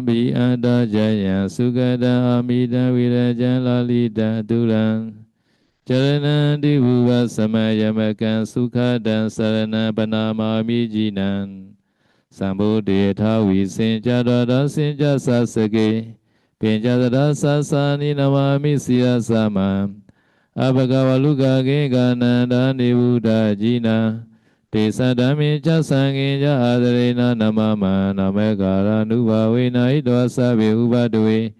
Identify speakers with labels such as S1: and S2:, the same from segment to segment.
S1: bhi anta jaya sukata amida viraja lalita tulang Charana divuva samayamakan sukhatan sarana panamami jinan Sambuddhe thavi sinjadada sinjasa sake Pinjadada sasani namami siyasama Abhagavaluka gengananda nivuddha jina Tesadami jasangenya adarena namama namekara nubhavena idva sabe ubadwe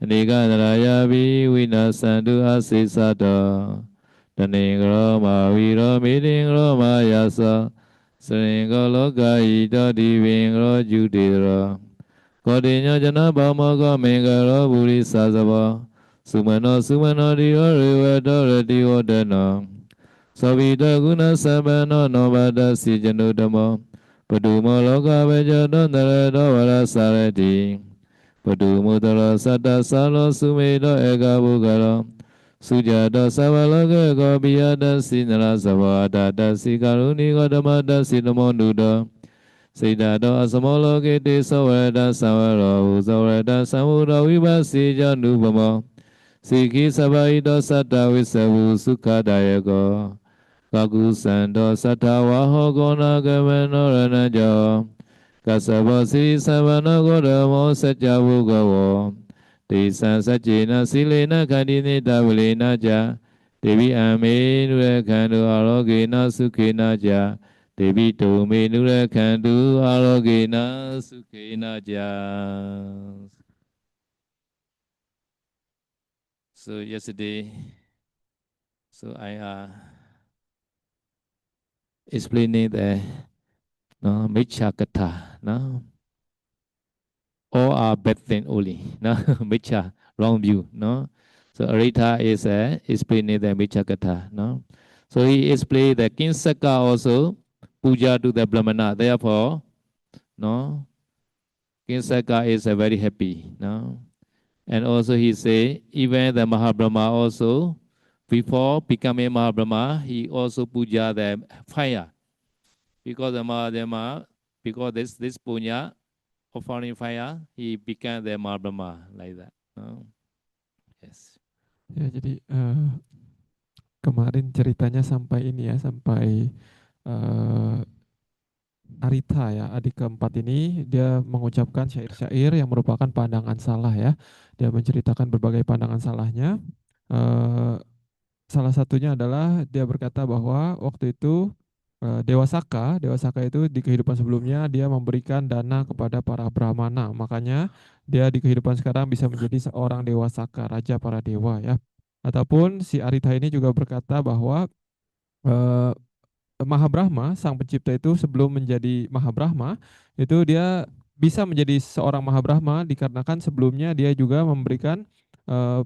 S1: Nigadharaya vi vinasandu asisata Taningro ma viro midingro ma yasa Saringo loka ito divingro judira Kodinyo jana bhamako mingaro buri sasava Sumano sumano diyo rivato ratiyo dana Savita guna sabano novada si janudamo Padumo loka vejato narato varasarati Padumudara satta salo sumedo eka bukaro Sujata savaloka eka biyada sinara savadata si karuni kodamata si namonduda Siddhato asamoloke te savarata savaro Savarata samudra vivasi janubamo Sikhi sabaito satta visavu sukhadayako Kakusando satta vaho gona gamano ranajo Kasabo siri sabano godamo sajjavu gavo Tisa sajjena silena kandini tavilena ja Devi ame nurakhandu arogena sukhena ja Devi tome nurakhandu arogena sukhena ja. So yesterday, I explaining the Miccha Katha, no? All are bad thing only, no? Miccha, wrong view, no? So Arita is explaining the Miccha Katha, no? So he explained the Kinsaka also puja to the Brahmana. Therefore, no, Kinsaka is very happy, no? And also he say even the Mahabrahma also before becoming Mahabrahma, he also puja the fire because the Mahabrahma because this punya offering fire, he became the Mahabrahma like that. Yes.
S2: Ya, jadi kemarin ceritanya sampai ini ya, sampai Arita ya, adik keempat ini dia mengucapkan syair-syair yang merupakan pandangan salah ya. Dia menceritakan berbagai pandangan salahnya. Salah satunya adalah dia berkata bahwa waktu itu Dewa Saka itu di kehidupan sebelumnya dia memberikan dana kepada para brahmana. Makanya dia di kehidupan sekarang bisa menjadi seorang Dewa Saka, raja para dewa ya. Ataupun si Arita ini juga berkata bahwa eh, Mahabrahma, sang pencipta itu sebelum menjadi Mahabrahma, itu dia bisa menjadi seorang Mahabrahma dikarenakan sebelumnya dia juga memberikan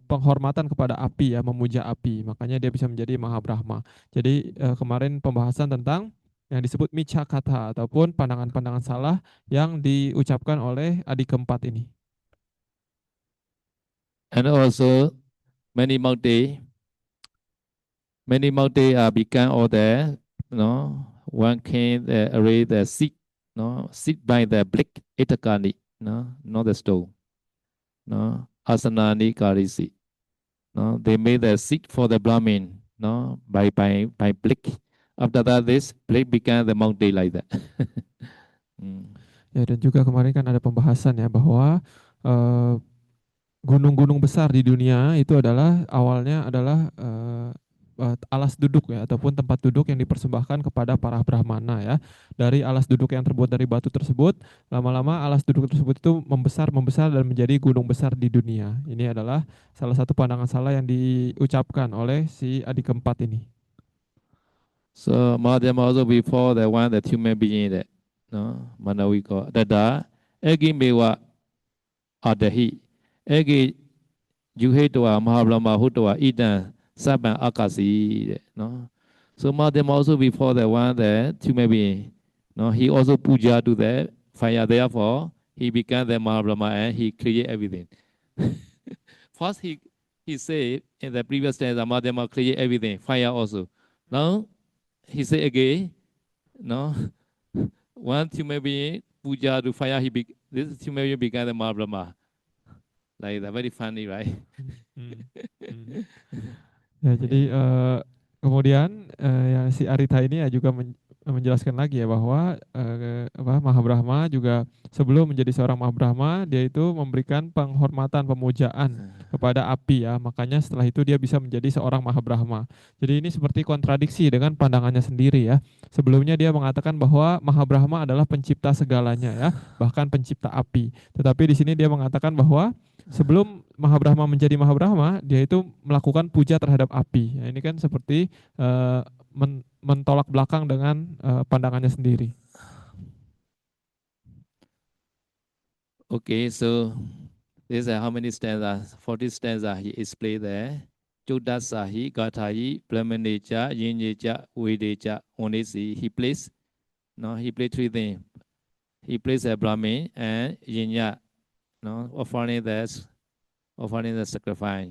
S2: penghormatan kepada api ya, memuja api. Makanya dia bisa menjadi Mahabrahma. Jadi kemarin pembahasan tentang yang disebut Miccha Katha ataupun pandangan-pandangan salah yang diucapkan oleh adik keempat ini.
S1: And also many are become all there, one can array the seat, sit by the brick itakani, not the stone, asanani karisi. They made the seat for the Brahmin, by brick. After that, this brick became the mountain like that.
S2: Ya, dan juga kemarin kan ada pembahasan ya bahwa gunung-gunung besar di dunia itu adalah awalnya adalah alas duduk ya ataupun tempat duduk yang dipersembahkan kepada para brahmana ya. Dari alas duduk yang terbuat dari batu tersebut, lama-lama alas duduk tersebut itu membesar dan menjadi gunung besar di dunia. Ini adalah salah satu pandangan salah yang diucapkan oleh si adik keempat ini.
S1: So Mahadeva also before the one that human being that, Manawiko, Dada, Egi Mewa Adahi, Egi Juhetoa Mahabrahma Hutoa Idan Saban Akasi, So Mahadeva also before the one that human being, he also puja to the fire. Therefore, he became the Mahabrahma and he created everything. First, he said in the previous stanza, Mahadeva created everything, fire also. Now, he said again, Once human being puja to fire, this human being become the Mahabrahma. Like that, very funny, right?
S2: Hmm. Hmm. Ya, jadi kemudian yang si Arita ini ya juga menjelaskan lagi ya bahwa Mahabrahma juga sebelum menjadi seorang Mahabrahma dia itu memberikan penghormatan pemujaan kepada api ya, makanya setelah itu dia bisa menjadi seorang Mahabrahma. Jadi ini seperti kontradiksi dengan pandangannya sendiri ya. Sebelumnya dia mengatakan bahwa Mahabrahma adalah pencipta segalanya ya, bahkan pencipta api. Tetapi di sini dia mengatakan bahwa sebelum Mahabrahma menjadi Mahabrahma, dia itu melakukan puja terhadap api. Ya, ini kan seperti mentolak belakang dengan pandangannya sendiri.
S1: Okay, so this is how many stanzas? 40 stanzas he explained there. Chodasahi, Gathahi, Brahmaneja, Yinyeja, Vedeja, Onesi. He plays, no, he played three things. He plays a Brahmin and Yinya, no, offering the sacrifice.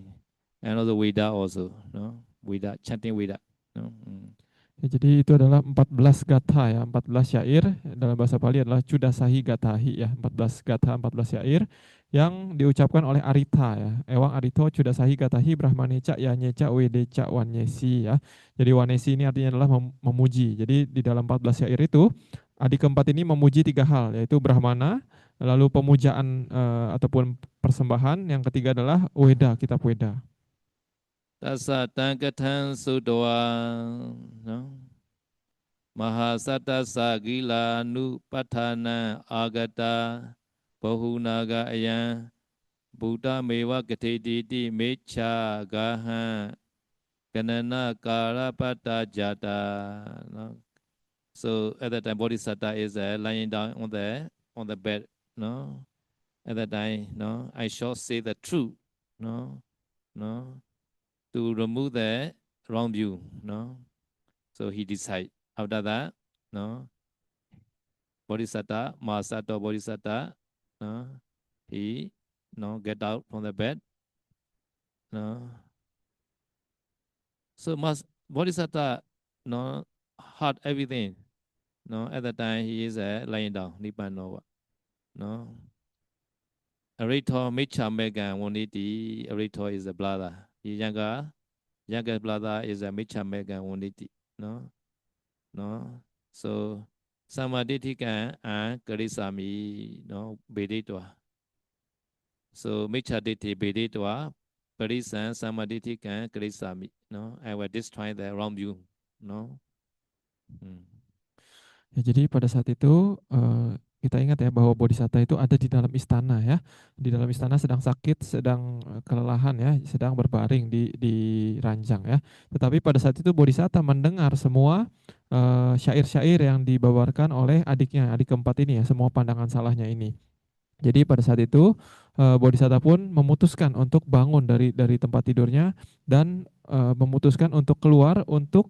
S1: And also Veda also, no, Veda, chanting Veda. No?
S2: Ya, jadi itu adalah 14 gatha ya, 14 syair dalam bahasa Pali adalah Cudasahi Gatahi ya, 14 gatha, 14 syair yang diucapkan oleh Arita ya. Ewang Arito Cudasahi Gatahi Brahmaneca Yanyeca Wedeca Wanyesi ya. Jadi Wanesi ini artinya adalah memuji. Jadi di dalam 14 syair itu adik keempat ini memuji tiga hal, yaitu Brahmana, lalu pemujaan ataupun persembahan, yang ketiga adalah Weda, kitab Weda.
S1: Tassa Tankatan Sudoa, no? Mahasata Sagila Nupatana Agata Bahunaga Ayan Buddha Meva Gatediti Mecha Gaha Ganana Karapata Jata. No? So at that time Bodhisatta is lying down on the bed. No? At that time, no, I shall say the truth. No, no. To remove the wrong view, no. So he decide. After that, no, Bodhisatta, Mahasattva Bodhisatta, no, he, no, get out from the bed, no. So Bodhisatta, no, heard everything, no. At the time he is lying down, Nibbana, no. Arito Micha Megan Woniti. Arito is the brother. His younger brother is a Micha Megan Woniti. No? No? So Samadhitika and Karisami, no, Beditwa. So Micha Diti Beditwa, Parisan, Samadhitika, Karisami. No? I will destroy the wrong view. No?
S2: Ya, jadi pada saat itu kita ingat ya bahwa Bodhisatta itu ada di dalam istana ya. Di dalam istana sedang sakit, sedang kelelahan ya, sedang berbaring di ranjang ya. Tetapi pada saat itu Bodhisatta mendengar semua syair-syair yang dibawarkan oleh adiknya, adik keempat ini ya, semua pandangan salahnya ini. Jadi pada saat itu Bodhisatta pun memutuskan untuk bangun dari tempat tidurnya dan memutuskan untuk keluar untuk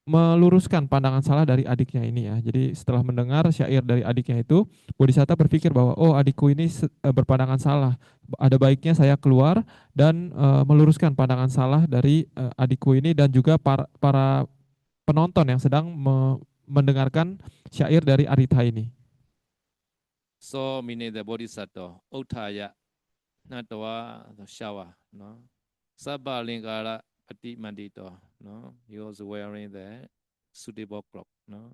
S2: meluruskan pandangan salah dari adiknya ini ya. Jadi setelah mendengar syair dari adiknya itu, Bodhisatta berpikir bahwa oh adikku ini berpandangan salah. Ada baiknya saya keluar dan meluruskan pandangan salah dari adikku ini dan juga para penonton yang sedang mendengarkan syair dari Arita ini.
S1: So meaning the Bodhisatta, Uttaya, Natawa, Shawa, no? Sabba Lingara Pati Mandito, no? He was wearing the suitable cloak, no?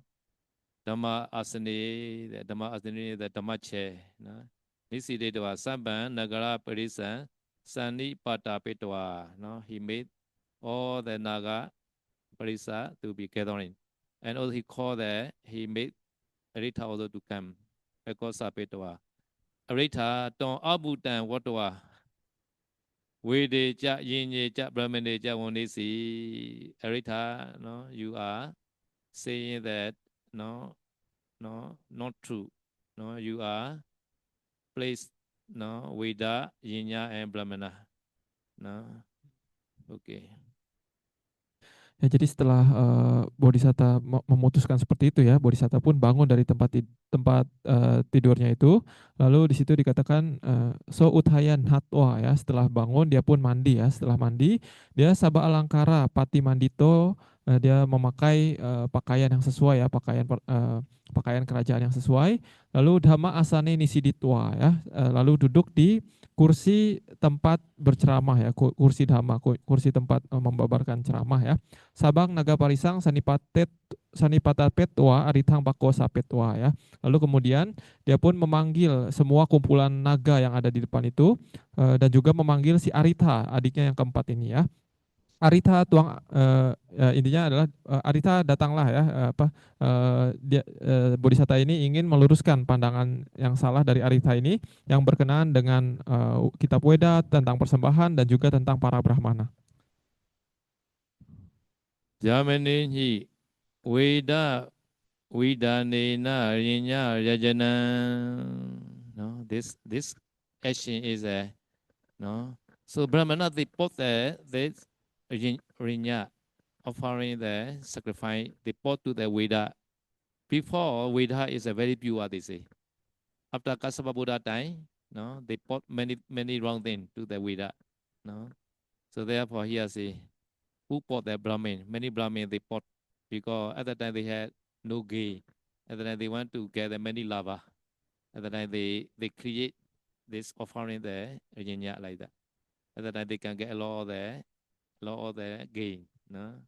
S1: Dhamma Asani, the Dhamma chair, no? Nisi Dedwa Sabban Nagara Parisan, Sani Pata Petwa, no? He made all the Naga Parisa to be gathering. And also he made Arita also to come. Because Petwa. Arita Don Abutan Watwa. Vedeja, Yinyeja, Brahmaneja, Wonesi. Arita, no, you are saying that no, not true. No, you are placed no Veda, Yinya, and Brahmana. No, okay.
S2: Ya, jadi setelah Bodhisatta memutuskan seperti itu ya, Bodhisatta pun bangun dari tempat tidurnya itu. Lalu di situ dikatakan so uthayan hatwa ya, setelah bangun dia pun mandi ya. Setelah mandi dia sabah alangkara pati mandito dia memakai pakaian yang sesuai ya, pakaian kerajaan yang sesuai. Lalu Dhamma asane nisiditwa ya, lalu duduk di kursi tempat berceramah ya, kursi Dhamma, kursi tempat membabarkan ceramah ya. Sabang naga parisang sanipata petwa aritang bako sapetwa ya. Lalu kemudian dia pun memanggil semua kumpulan naga yang ada di depan itu, dan juga memanggil si Aritha, adiknya yang keempat ini ya. Aritha intinya adalah Aritha datanglah ya, Bodhisatta ini ingin meluruskan pandangan yang salah dari Aritha ini yang berkenaan dengan kitab Weda tentang persembahan dan juga tentang para brahmana.
S1: Jamani hi Veda Vidanena Rinya Rajana. No, this action is a no. So Brahmana they put the rinya offering the sacrifice they put to the Veda. Before Veda is a very pure they say. After Kassapa Buddha time, no, they put many wrong things to the Veda. No. So therefore here say who put the Brahmin? Many Brahmin they put because at that time they had no gay. At that time they want to gather many lava. At that time they create this offering there, like that. At that time they can get a lot of the gain, no?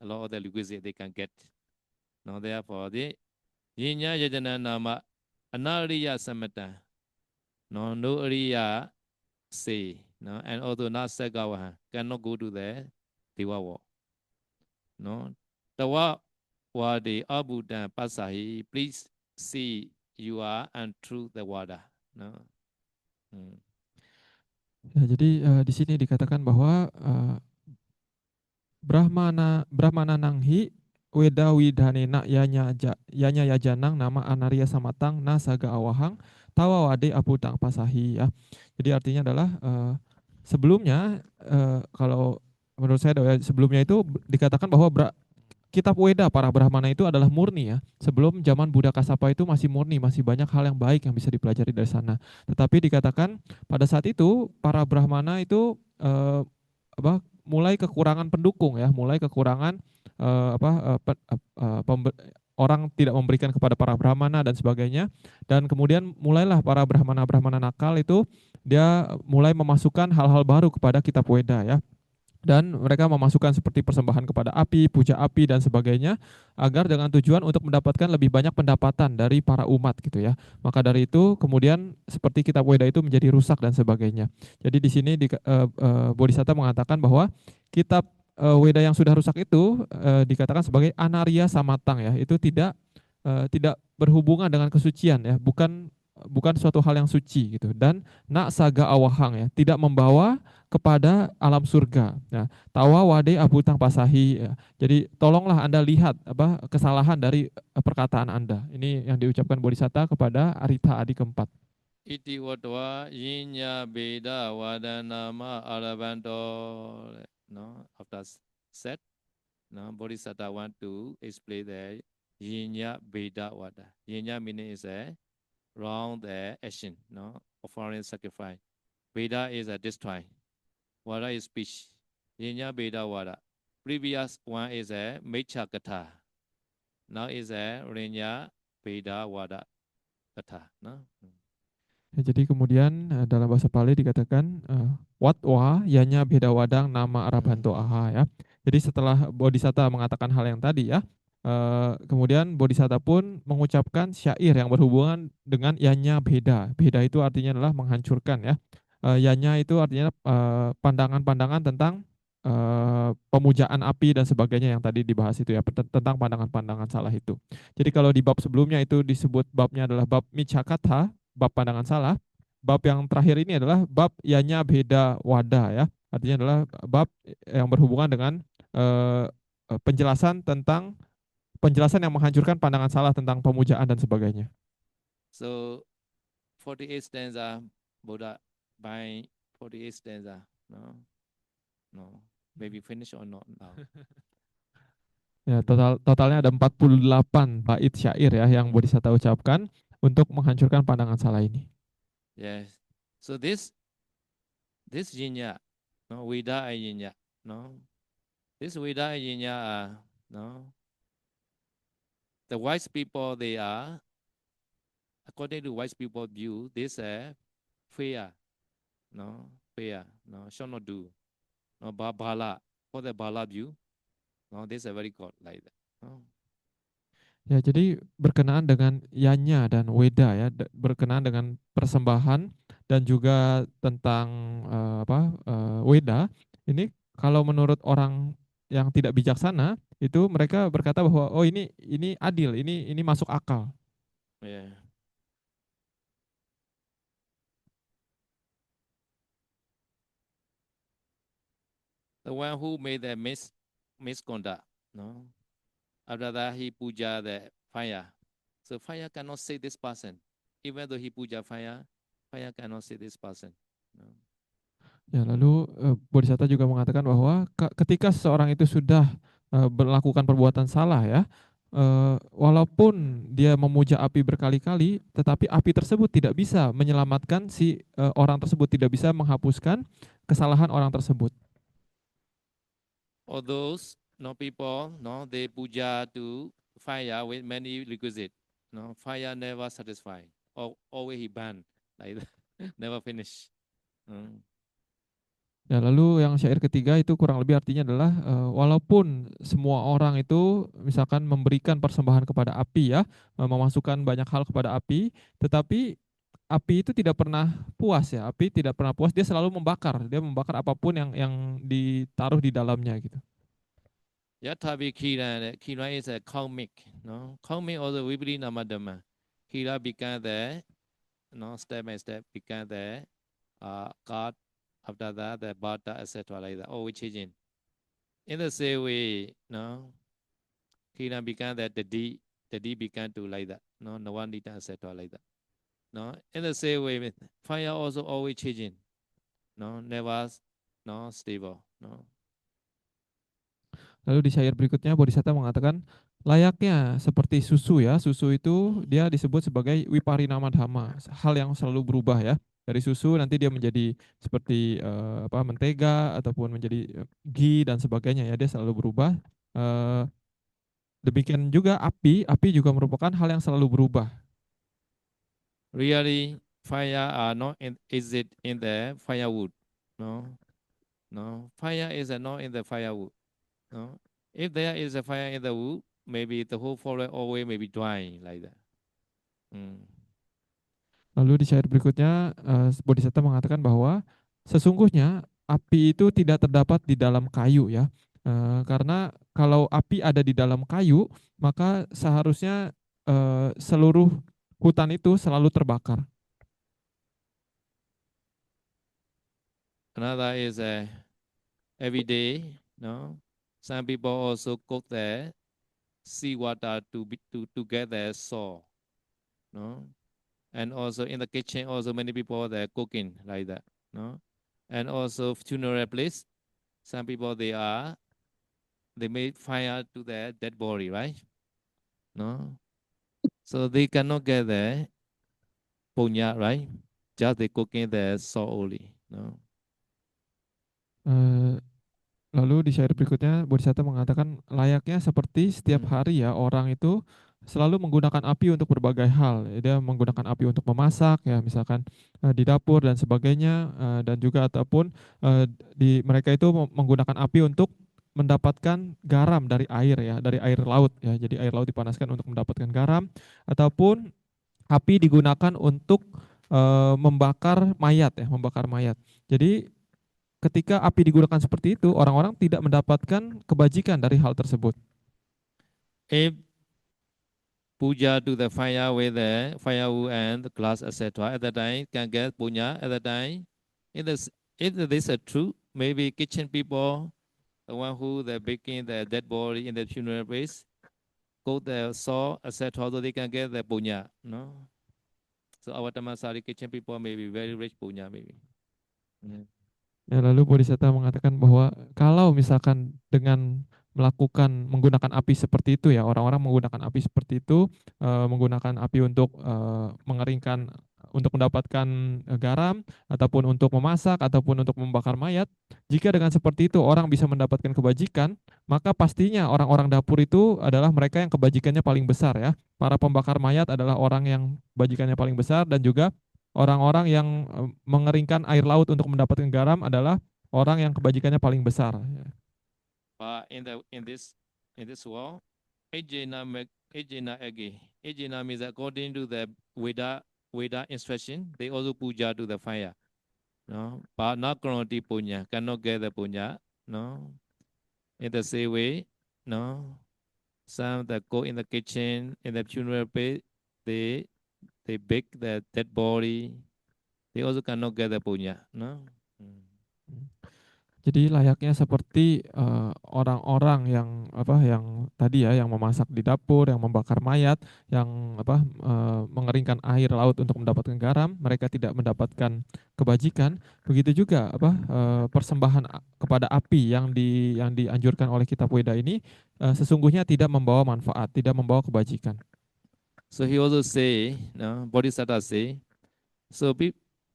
S1: A lot of the requisite they can get. No, therefore the Yinya Yajana Nama Anariya Samata. No Ariya say, no, and although not Sagawaha cannot go to the Dewa war. No, Tawa Wadi Abudan Pasahi, please see you are untrue the water. No.
S2: Ya, jadi di sini dikatakan bahwa Brahmana nanghi Weda widhanena yanya yajanang nama anaria samatang na saga awahang tawa wade aputang pasahi ya. Jadi artinya adalah sebelumnya kalau menurut saya sebelumnya itu dikatakan bahwa kitab Weda para Brahmana itu adalah murni ya. Sebelum zaman Buddha Kasapa itu masih murni, masih banyak hal yang baik yang bisa dipelajari dari sana. Tetapi dikatakan pada saat itu para Brahmana itu mulai kekurangan pendukung ya, mulai kekurangan orang tidak memberikan kepada para Brahmana dan sebagainya. Dan kemudian mulailah para Brahmana nakal itu dia mulai memasukkan hal-hal baru kepada kitab Weda ya, dan mereka memasukkan seperti persembahan kepada api, puja api dan sebagainya agar dengan tujuan untuk mendapatkan lebih banyak pendapatan dari para umat gitu ya. Maka dari itu kemudian seperti kitab Weda itu menjadi rusak dan sebagainya. Jadi di sini Bodhisatta mengatakan bahwa kitab Weda yang sudah rusak itu dikatakan sebagai anaria samatang ya. Itu tidak berhubungan dengan kesucian ya, bukan suatu hal yang suci gitu, dan nak saga awahang ya, tidak membawa kepada alam surga. Nah, tawa wade abutang pasahi ya. Jadi tolonglah Anda lihat kesalahan dari perkataan Anda. Ini yang diucapkan Bodhisatta kepada Aritha adik keempat.
S1: Iti wadwa yinya beda wadanama arabanto. No, after set, no, Bodhisatta want to explain the yinya beda wada. Yinya meaning is a wrong the action, no, offering sacrifice. Veda is a destroy. Wada is speech. Yinya Veda Wada. Previous one is a Mecha Katha. Now is a Rinya Veda Wada Katha. No?
S2: Ya, jadi kemudian dalam bahasa Pali dikatakan watwa yanya beda wadang nama arabanto aha ya. Jadi setelah Bodhisatta mengatakan hal yang tadi ya, kemudian Bodhisatta pun mengucapkan syair yang berhubungan dengan yanya beda. Beda itu artinya adalah menghancurkan ya. Yanya itu artinya pandangan-pandangan tentang pemujaan api dan sebagainya yang tadi dibahas itu ya, tentang pandangan-pandangan salah itu. Jadi kalau di bab sebelumnya itu disebut babnya adalah bab Micakatha, bab pandangan salah. Bab yang terakhir ini adalah bab yanya beda wada ya. Artinya adalah bab yang berhubungan dengan penjelasan yang menghancurkan pandangan salah tentang pemujaan dan sebagainya.
S1: So 48 stanza Buddha by 48 stanza. No? No. Maybe finish or not now.
S2: Ya, totalnya ada 48 bait syair ya yang Bodhisatta ucapkan untuk menghancurkan pandangan salah ini.
S1: Yes. So this yinya, no, Veda yinya, no. This Veda yinya No, the wise people they are, according to wise people view, this fear, no, fear, no, shall not do, no, bala, for the bala view, no, this is very good like that. No.
S2: Ya, jadi berkenaan dengan yanya dan weda ya, berkenaan dengan persembahan dan juga tentang weda. Ini kalau menurut orang yang tidak bijaksana itu mereka berkata bahwa oh ini adil, ini masuk akal.
S1: Yeah. The one who made the misconduct, no, after that he puja the fire. So fire cannot save this person. Even though he puja fire, fire cannot save this person. No.
S2: Ya, lalu Bodhisatta juga mengatakan bahwa ketika seseorang itu sudah melakukan perbuatan salah ya, walaupun dia memuja api berkali-kali, tetapi api tersebut tidak bisa menyelamatkan si orang tersebut, tidak bisa menghapuskan kesalahan orang tersebut.
S1: Or those no people, no, they puja to fire with many requisites. No, fire never satisfy. Or always he burn like that. Never finish.
S2: Ya, lalu yang syair ketiga itu kurang lebih artinya adalah walaupun semua orang itu misalkan memberikan persembahan kepada api ya, memasukkan banyak hal kepada api, tetapi api itu tidak pernah puas ya, api tidak pernah puas, dia selalu membakar, dia membakar apapun yang ditaruh di dalamnya gitu.
S1: Yathavi Kira, Kira is a karmic, no? Karmic also Vibri Namadama. Kira became the, no, step by step became the God. After that, the Bata, etc. like that. Always changing. In the same way, no, Kira became that the D began to like that. No, no one did etc. like that. No, in the same way, fire also always changing. No, never, no, stable. No.
S2: Lalu di syair berikutnya Bodhisatta mengatakan layaknya seperti susu ya, susu itu dia disebut sebagai wiparinama dhamma, hal yang selalu berubah ya. Dari susu nanti dia menjadi seperti mentega ataupun menjadi ghee dan sebagainya ya, dia selalu berubah. Demikian juga api juga merupakan hal yang selalu berubah.
S1: Really, fire are not is it in the firewood? No, no. Fire is not in the firewood. No. If there is a fire in the wood, maybe the whole forest always may be drying like that.
S2: Lalu di syair berikutnya Bodhisatta mengatakan bahwa sesungguhnya api itu tidak terdapat di dalam kayu ya. Karena kalau api ada di dalam kayu, maka seharusnya seluruh hutan itu selalu terbakar.
S1: Another is every day, no. Some people also cook the seawater to get their soul, no. And also in the kitchen, also many people they're cooking like that, no. And also funeral place, some people they made fire to their dead body, right? No, so they cannot get the punya, right? Just they cooking the soul only, no.
S2: Lalu di syair berikutnya Bodhisatta mengatakan layaknya seperti setiap hari ya orang itu selalu menggunakan api untuk berbagai hal. Dia menggunakan api untuk memasak ya misalkan di dapur dan sebagainya dan juga ataupun di mereka itu menggunakan api untuk mendapatkan garam dari air ya, dari air laut ya. Jadi air laut dipanaskan untuk mendapatkan garam ataupun api digunakan untuk membakar mayat ya, membakar mayat. Jadi ketika api digunakan seperti itu, orang-orang tidak mendapatkan kebajikan dari hal tersebut.
S1: If puja to the fire with the firewood and the glass, etc. At that time, can get punya. At that time, if this is true, maybe kitchen people, the one who they're baking the dead body in the funeral place, go the saw, etc. So they can get the punya. No. So our Tamasari kitchen people may be very rich punya maybe. Yeah.
S2: Ya, lalu Bodhisatta mengatakan bahwa kalau misalkan dengan menggunakan api seperti itu ya, orang-orang menggunakan api seperti itu, menggunakan api untuk mengeringkan, untuk mendapatkan garam, ataupun untuk memasak, ataupun untuk membakar mayat. Jika dengan seperti itu orang bisa mendapatkan kebajikan, maka pastinya orang-orang dapur itu adalah mereka yang kebajikannya paling besar ya. Para pembakar mayat adalah orang yang kebajikannya paling besar, dan juga orang-orang yang mengeringkan air laut untuk mendapatkan garam adalah orang yang kebajikannya paling besar.
S1: But in this world, Ejena again. Ejena means according to the Veda instruction, they also puja to the fire. No, but not quantity punya, cannot get the punya. No, in the same way, no, some that go in the kitchen in the funeral pit, they bake the dead body. They also cannot get the punya. No.
S2: Jadi layaknya seperti orang-orang yang apa yang tadi ya, yang memasak di dapur, yang membakar mayat, yang apa mengeringkan air laut untuk mendapatkan garam, mereka tidak mendapatkan kebajikan. Begitu juga apa persembahan kepada api yang dianjurkan oleh kitab Weda ini sesungguhnya tidak membawa manfaat, tidak membawa kebajikan.
S1: So he also say, no, Bodhisattva say, so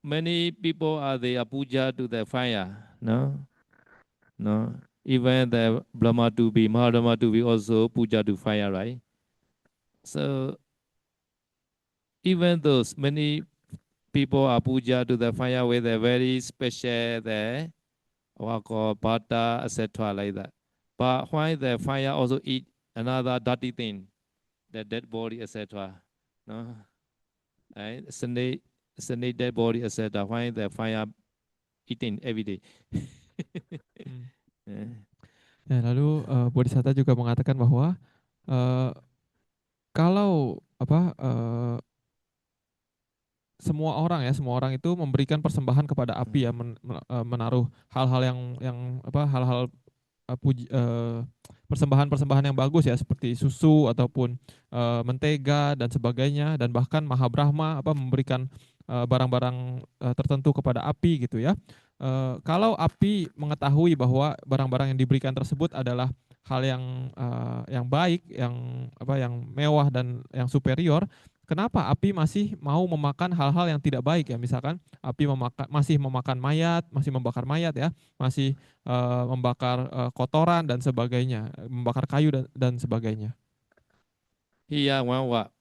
S1: many people are they are puja to the fire, no, no. Even the Brahma to be Mahadama to be also puja to fire, right? So even those many people are puja to the fire with a very special the what called bata, etc. like that. But why the fire also eat another dirty thing, the dead body, etc. No, right? Snake dead body, etc. Why the fire eating every day?
S2: Ya, lalu Bodhisatta juga mengatakan bahwa kalau apa semua orang itu memberikan persembahan kepada api ya, menaruh hal-hal yang apa hal-hal persembahan-persembahan yang bagus ya, seperti susu ataupun mentega dan sebagainya, dan bahkan Mahabrahma apa memberikan barang-barang tertentu kepada api gitu ya. Kalau api mengetahui bahwa barang-barang yang diberikan tersebut adalah hal yang baik, yang apa yang mewah dan yang superior, kenapa api masih mau memakan hal-hal yang tidak baik ya? Misalkan api masih memakan mayat, masih membakar mayat ya, masih membakar kotoran dan sebagainya, membakar kayu dan sebagainya.
S1: Here one word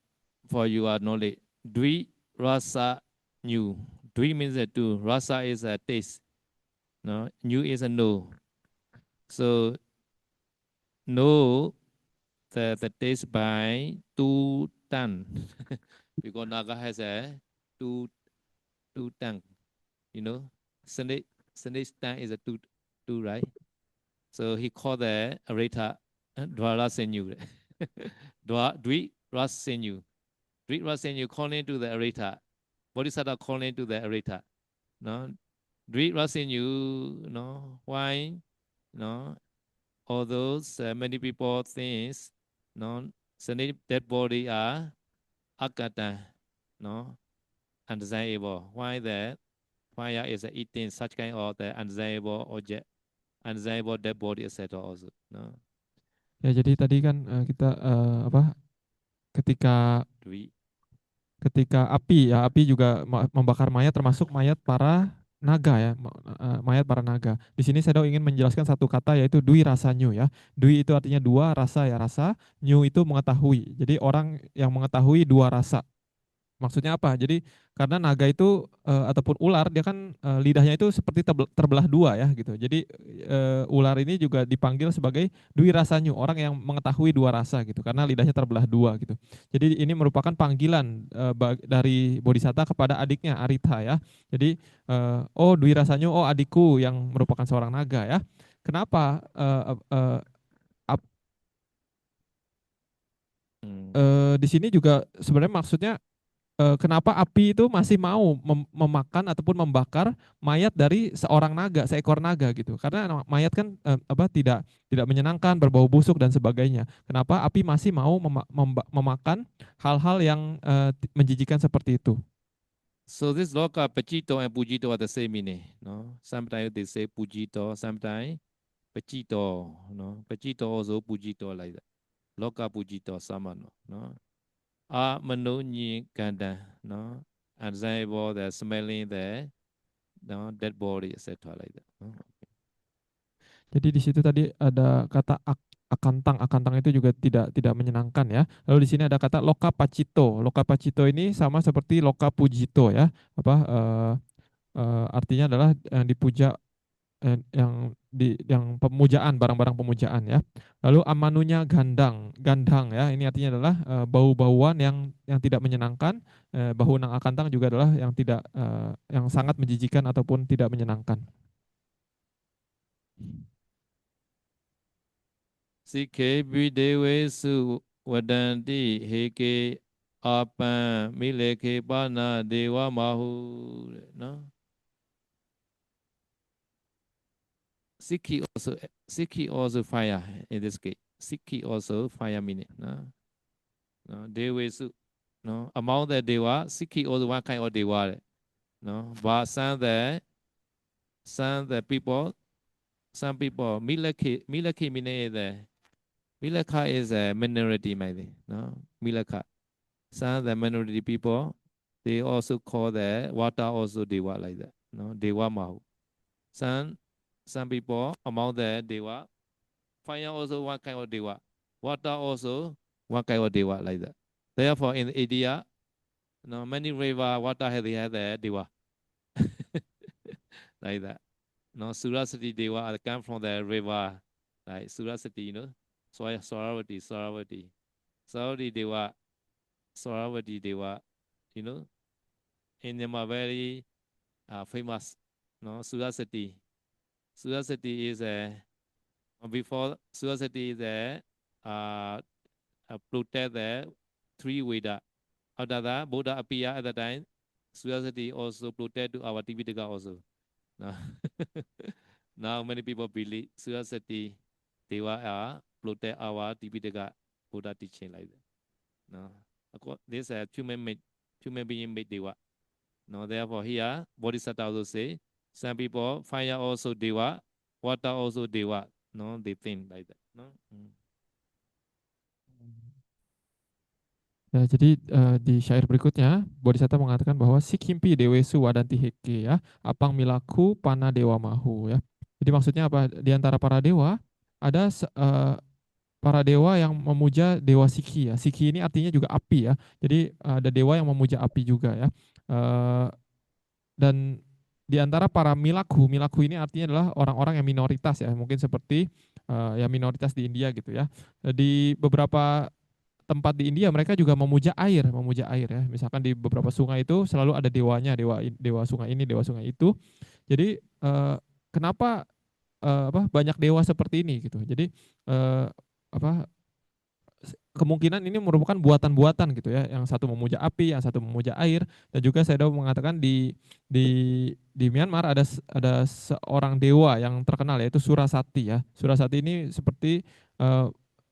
S1: for your knowledge. Dwi rasa new. Dwi means a two. Rasa is a taste. No, new is a no. So no, the taste by two tongue. Because Naga has a two tongue. You know, Snake's tongue is a two, right? So he called the Areta Dwara Senyu. Dwi Ras Senyu. Dwi Ras Senyu calling to the Areta. Bodhisattva calling to the Areta. No, Dwi Ras Senyu, no, why? No, all those many people thinks, no, Snake dead body are Akata, no, undesirable. Why that? Fire is eating such kind of the undesirable object, undesirable dead body, etc. Also, no.
S2: Ya, jadi tadi kan kita apa ketika
S1: Dwi.
S2: ketika api juga membakar mayat, termasuk mayat para naga ya, mayat para naga. Di sini saya ingin menjelaskan satu kata, yaitu dwi rasa nyu ya. Dwi itu artinya dua, rasa ya rasa, nyu itu mengetahui. Jadi orang yang mengetahui dua rasa. Maksudnya apa? Jadi karena naga itu ataupun ular, dia kan lidahnya itu seperti terbelah dua ya gitu. Jadi ular ini juga dipanggil sebagai dwi rasanyu, orang yang mengetahui dua rasa gitu, karena lidahnya terbelah dua gitu. Jadi ini merupakan panggilan dari Bodhisatta kepada adiknya Aritha ya. Jadi oh dwi rasanyu, oh adikku yang merupakan seorang naga ya. Kenapa di sini juga sebenarnya maksudnya kenapa api itu masih mau memakan ataupun membakar mayat dari seorang naga, seekor naga gitu. Karena mayat kan apa tidak menyenangkan, berbau busuk dan sebagainya. Kenapa api masih mau memakan hal-hal yang menjijikan seperti itu?
S1: So this loka pachito and pujito are the same meaning. No, sometimes they say pujito, sometimes pachito. No, pachito also pujito like that. Loka pujito sama no. A manu nyi ganda no. undesirable, the smelling, the dead body, etc. like that.
S2: Jadi di situ tadi ada kata akantang. Akantang itu juga tidak menyenangkan ya. Lalu di sini ada kata loka pacito. Loka pacito ini sama seperti loka pujito ya. Apa artinya adalah yang dipuja, yang pemujaan, barang-barang pemujaan ya. Lalu amanunya gandang, gandang ya. Ini artinya adalah bau-bauan yang tidak menyenangkan. Bahu nang akantang juga adalah yang tidak yang sangat menjijikan ataupun tidak menyenangkan.
S1: Sikhe bidewe su wadanti heke apan mileke pana dewa mahu. No? Sikhi also fire in this case. Sikhi also fire meaning. No? No? Dewe su. No? Among the dewa, Sikhi also one kind of dewa. No? But some the people, some people, milake meaning is the Milaka is a minority, maybe. No, Milaka. Some of the minority people, they also call the water also dewa like that. No, dewa mahu. Some people among the dewa, fire also one kind of dewa. Water also one kind of dewa like that. Therefore, in India, no, many river water have the dewa like that. No, Surasati dewa come from the river like Surasati, you know. Saravati Dewa, Saravati Dewa, you know, in them are very famous. No, Surasati. Surasati is before Surasati is protect the three Veda. After that, Buddha appeared at the time. Surasati also protect to our Tipitaka also. Now, now many people believe Surasati Dewa are protect our Tipitaka Buddha teaching like that. No, this is human being made dewa. No, therefore here Bodhisattva also say some people fire also dewa, water also dewa. No, they think like that. No.
S2: Ya, jadi di syair berikutnya Bodhisattva mengatakan bahwa Sikhimpi dewesu wadanti heke ya, apang milaku pana dewa mahu ya. Jadi maksudnya apa? Di antara para dewa ada para dewa yang memuja dewa Sikhi ya. Sikhi ini artinya juga api ya. Jadi ada dewa yang memuja api juga ya. Dan di antara para milaku, milaku ini artinya adalah orang-orang yang minoritas ya, mungkin seperti ya minoritas di India gitu ya. Di beberapa tempat di India mereka juga memuja air ya. Misalkan di beberapa sungai itu selalu ada dewanya, dewa sungai ini, dewa sungai itu. Jadi kenapa banyak dewa seperti ini gitu. Jadi apa kemungkinan ini merupakan buatan-buatan gitu ya. Yang satu memuja api, yang satu memuja air. Dan juga saya mengatakan di Myanmar ada seorang dewa yang terkenal yaitu Surasati ya. Surasati ini seperti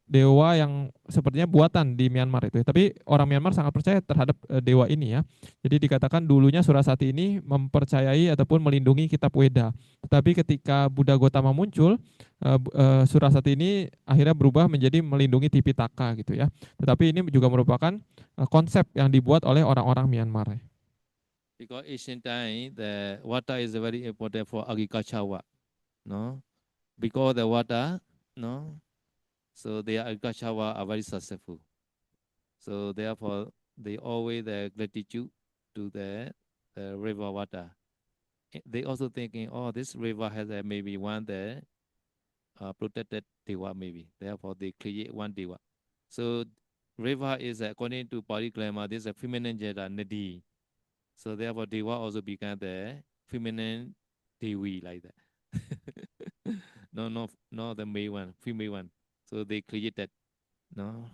S2: dewa yang sepertinya buatan di Myanmar itu. Tapi orang Myanmar sangat percaya terhadap dewa ini ya. Jadi dikatakan dulunya Surasati ini mempercayai ataupun melindungi kitab Weda. Tetapi ketika Buddha Gotama muncul, Surasati ini akhirnya berubah menjadi melindungi Tipitaka gitu ya. Tetapi ini juga merupakan konsep yang dibuat oleh orang-orang Myanmar.
S1: Because ancient time the water is very important for agriculture work. No, because the water, no. So their agriculture are very successful. So therefore, they always the gratitude to the river water. They also thinking, oh, this river has maybe one the protected dewa maybe. Therefore, they create one dewa. So river is according to Parikrama, this is a feminine gender nadi. So therefore, dewa also become the feminine dewi like that. No, the male one, female one. So they created, no.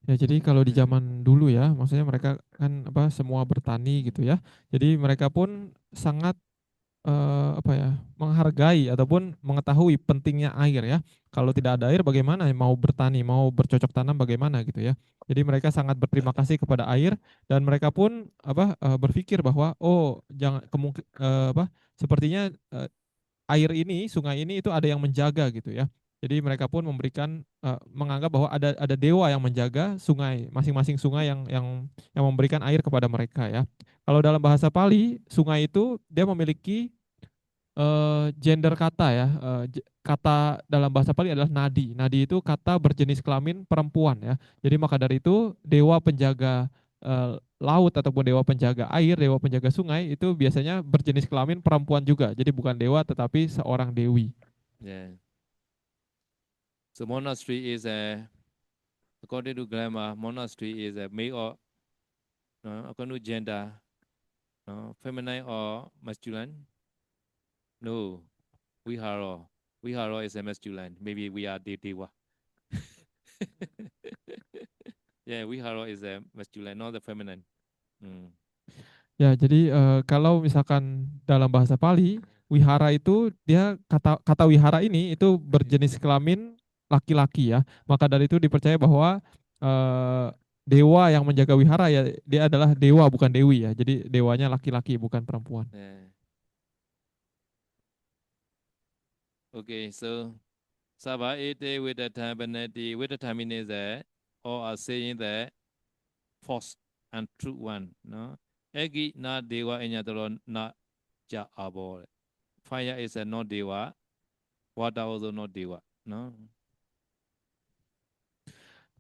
S2: Ya, jadi kalau di zaman dulu ya, maksudnya mereka kan semua bertani gitu ya. Jadi mereka pun sangat menghargai ataupun mengetahui pentingnya air ya. Kalau tidak ada air bagaimana mau bertani, mau bercocok tanam bagaimana gitu ya. Jadi mereka sangat berterima kasih kepada air dan mereka pun berpikir bahwa oh jangan sepertinya air ini, sungai ini itu ada yang menjaga gitu ya. Jadi mereka pun memberikan menganggap bahwa ada dewa yang menjaga sungai, masing-masing sungai yang memberikan air kepada mereka ya. Kalau dalam bahasa Pali, sungai itu dia memiliki gender kata ya. Kata dalam bahasa Pali adalah nadi. Nadi itu kata berjenis kelamin perempuan ya. Jadi maka dari itu dewa penjaga laut ataupun dewa penjaga air, dewa penjaga sungai itu biasanya berjenis kelamin perempuan juga. Jadi bukan dewa tetapi seorang dewi.
S1: Yeah. So monastery is according to grammar, monastery is a male or according to gender, feminine or masculine. No, Vihara. Vihara is a masculine. Maybe we are Dewa. Yeah, Vihara is a masculine, not the feminine.
S2: Ya, jadi kalau misalkan dalam bahasa Pali, wihara itu dia kata kata wihara ini itu berjenis kelamin laki-laki ya. Maka dari itu dipercaya bahwa dewa yang menjaga wihara ya dia adalah dewa bukan dewi ya. Jadi dewanya laki-laki bukan perempuan.
S1: Yeah. Okay, so Sava ete with the tabanati with the tamine that all are saying that false and true one. No, egi na dewa enyatoro na ja abo. Fire is a not dewa, water also not dewa. No.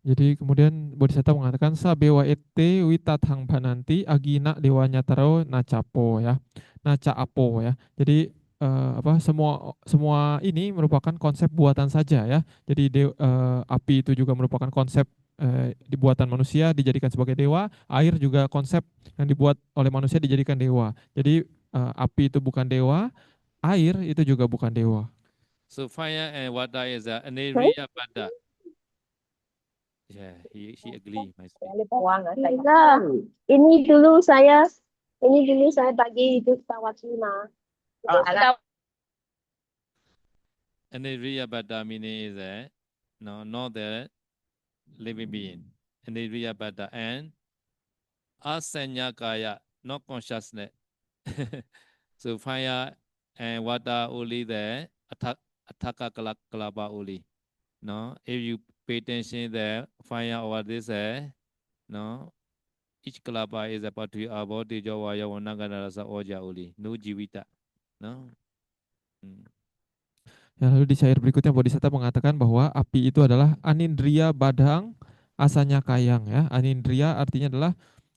S2: Jadi kemudian Bodhisatta mengatakan sabewa ete witathang bananti agina dewanya taro nacapo ya. Naca apo ya. Jadi apa semua ini merupakan konsep buatan saja ya. Jadi api itu juga merupakan konsep dibuatan manusia dijadikan sebagai dewa, air juga konsep yang dibuat oleh manusia dijadikan dewa. Jadi api itu bukan dewa, air itu juga bukan dewa.
S1: So fire and water is a aneriya pada. Yeah, he agree. My speech.
S3: Nah, ini dulu saya bagi itu tawat 5.
S1: Aneriya pada meaning is a no, not the living being. Aneriya pada and asanya kaya, not consciousness. So fire and water only the ataka kalapa only. No, if you pay attention the fire over this, no, each kalapa is about to abo tejo waya wanagana rasa oja only. No jivita. No.
S2: Ya, lalu di syair berikutnya Bodhisatta mengatakan bahwa api itu adalah anindriya badang asanya kayang ya. Anindriya artinya adalah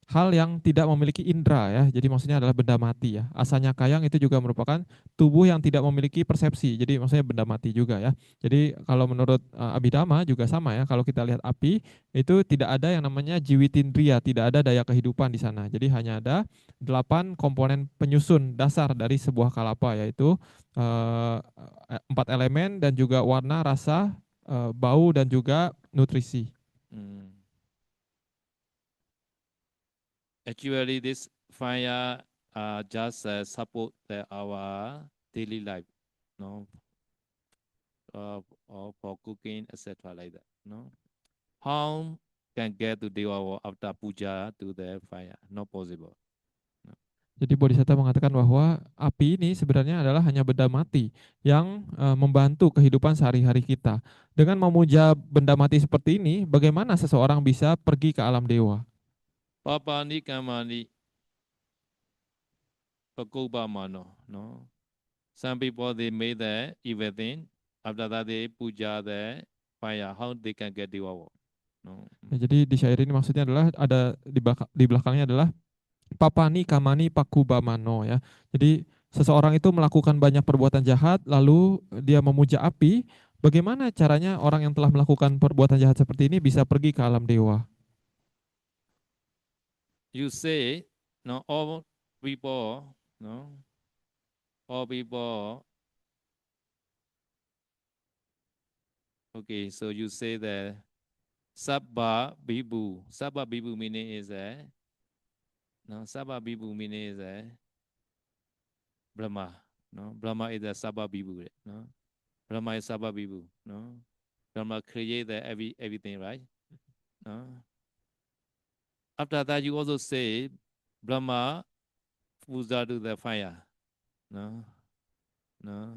S2: hal yang tidak memiliki indera ya. Jadi maksudnya adalah benda mati ya. Asanya kayang itu juga merupakan tubuh yang tidak memiliki persepsi. Jadi maksudnya benda mati juga ya. Jadi kalau menurut Abhidhamma juga sama ya. Kalau kita lihat api itu tidak ada yang namanya jiwitindriya, tidak ada daya kehidupan di sana. Jadi hanya ada 8 komponen penyusun dasar dari sebuah kalapa yaitu 4 elemen dan juga warna, rasa, bau dan juga nutrisi.
S1: Actually, this fire just support our daily life, no, or for cooking, etc. like that, no. How can get to Dewa after puja to the fire? Not possible. No.
S2: Jadi Bodhisatta mengatakan bahwa api ini sebenarnya adalah hanya benda mati yang membantu kehidupan sehari-hari kita. Dengan memuja benda mati seperti ini, bagaimana seseorang bisa pergi ke alam dewa?
S1: Papa ni kamani pakuba mano, no. Some people they made the evil thing. After that they puja the fire. How they can get Dewa? No.
S2: Ya, jadi di syair ini maksudnya adalah ada di belakangnya adalah papani kamani pakubamano ya. Jadi seseorang itu melakukan banyak perbuatan jahat lalu dia memuja api. Bagaimana caranya orang yang telah melakukan perbuatan jahat seperti ini bisa pergi ke alam dewa?
S1: You say, no, all people, no, all people. Okay, so you say that Sabba Bibu. Sabba Bibu meaning is no, Sabba Bibu meaning is Brahma. No, Brahma is a Sabba Bibu. No, Brahma is Sabba Bibu. No, Brahma create everything, right? No. After that, you also say Brahma puja to the fire. No, no,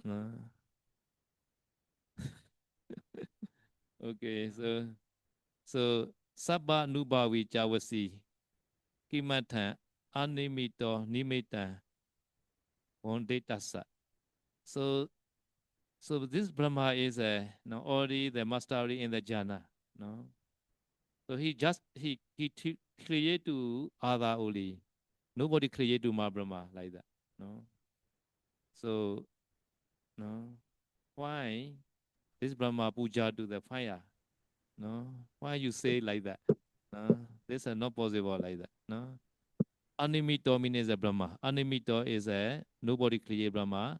S1: no. Okay, so Sabba Nubavi Jawasi Kimata Animito Nimita Vondetasa. So this Brahma is already the mastery in the jhana. No? So he create to other only. Nobody create to Ma Brahma like that. No. So no. Why this Brahma puja to the fire? No. Why you say like that? No. This is not possible like that. No. Animito means a Brahma. Animito is a nobody create Brahma.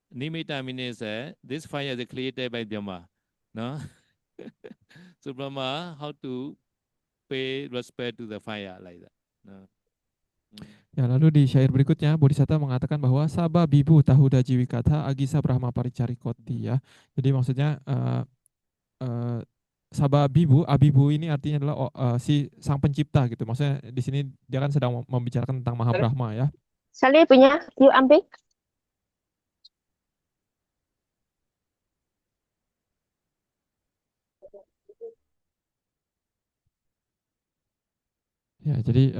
S1: Nimitta means this fire is created by Brahma. No. So Brahma, how to pay respect to the fire like that. No.
S2: Ya, lalu di syair berikutnya Bodhisatta mengatakan bahwa Saba Bibu Tahuda Jiwikatha Agisa Brahma Paricarikoti ya. Jadi maksudnya eh, Saba Bibu, Abibu ini artinya adalah si sang pencipta gitu. Maksudnya di sini dia kan sedang membicarakan tentang Maha Brahma ya.
S3: Salih punya, yuk ambil.
S2: Ya, jadi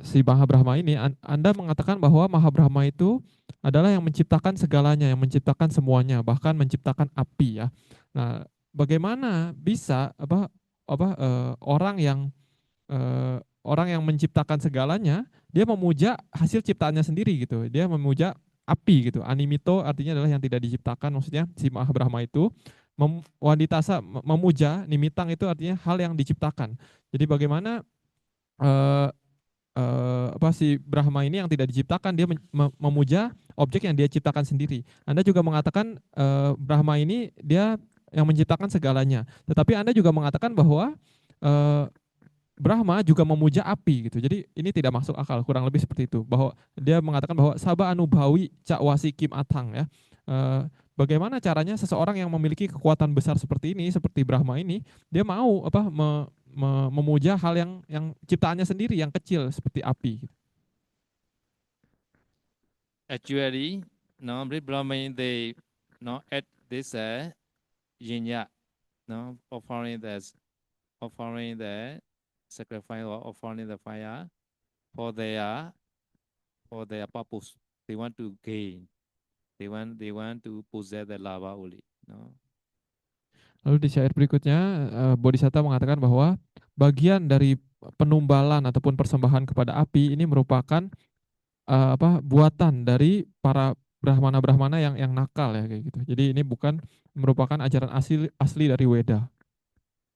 S2: si Maha Brahma ini, Anda mengatakan bahwa Maha Brahma itu adalah yang menciptakan segalanya, yang menciptakan semuanya, bahkan menciptakan api ya. Nah, bagaimana bisa orang yang menciptakan segalanya, dia memuja hasil ciptaannya sendiri gitu. Dia memuja api gitu. Animito artinya adalah yang tidak diciptakan, maksudnya si Maha Brahma itu Wanditasa memuja, nimitang itu artinya hal yang diciptakan. Jadi bagaimana eh, si Brahma ini yang tidak diciptakan, dia memuja objek yang dia ciptakan sendiri. Anda juga mengatakan Brahma ini dia yang menciptakan segalanya. Tetapi Anda juga mengatakan bahwa Brahma juga memuja api gitu. Jadi ini tidak masuk akal, kurang lebih seperti itu. Bahwa dia mengatakan bahwa Saba Anubhawi Cakwasi Kim Atang ya. Bagaimana caranya seseorang yang memiliki kekuatan besar seperti ini, seperti Brahma ini, dia mau memuja hal yang ciptaannya sendiri yang kecil seperti api.
S1: Actually, no, Brahmin they at this yinya, no, offering the sacrifice or offering the fire for their purpose. They want to gain. They want to possess the lava only. No.
S2: Lalu di syair berikutnya Bodhisatta mengatakan bahwa bagian dari penumbalan ataupun persembahan kepada api ini merupakan buatan dari para brahmana-brahmana yang nakal ya kayak gitu. Jadi ini bukan merupakan ajaran asli dari Weda.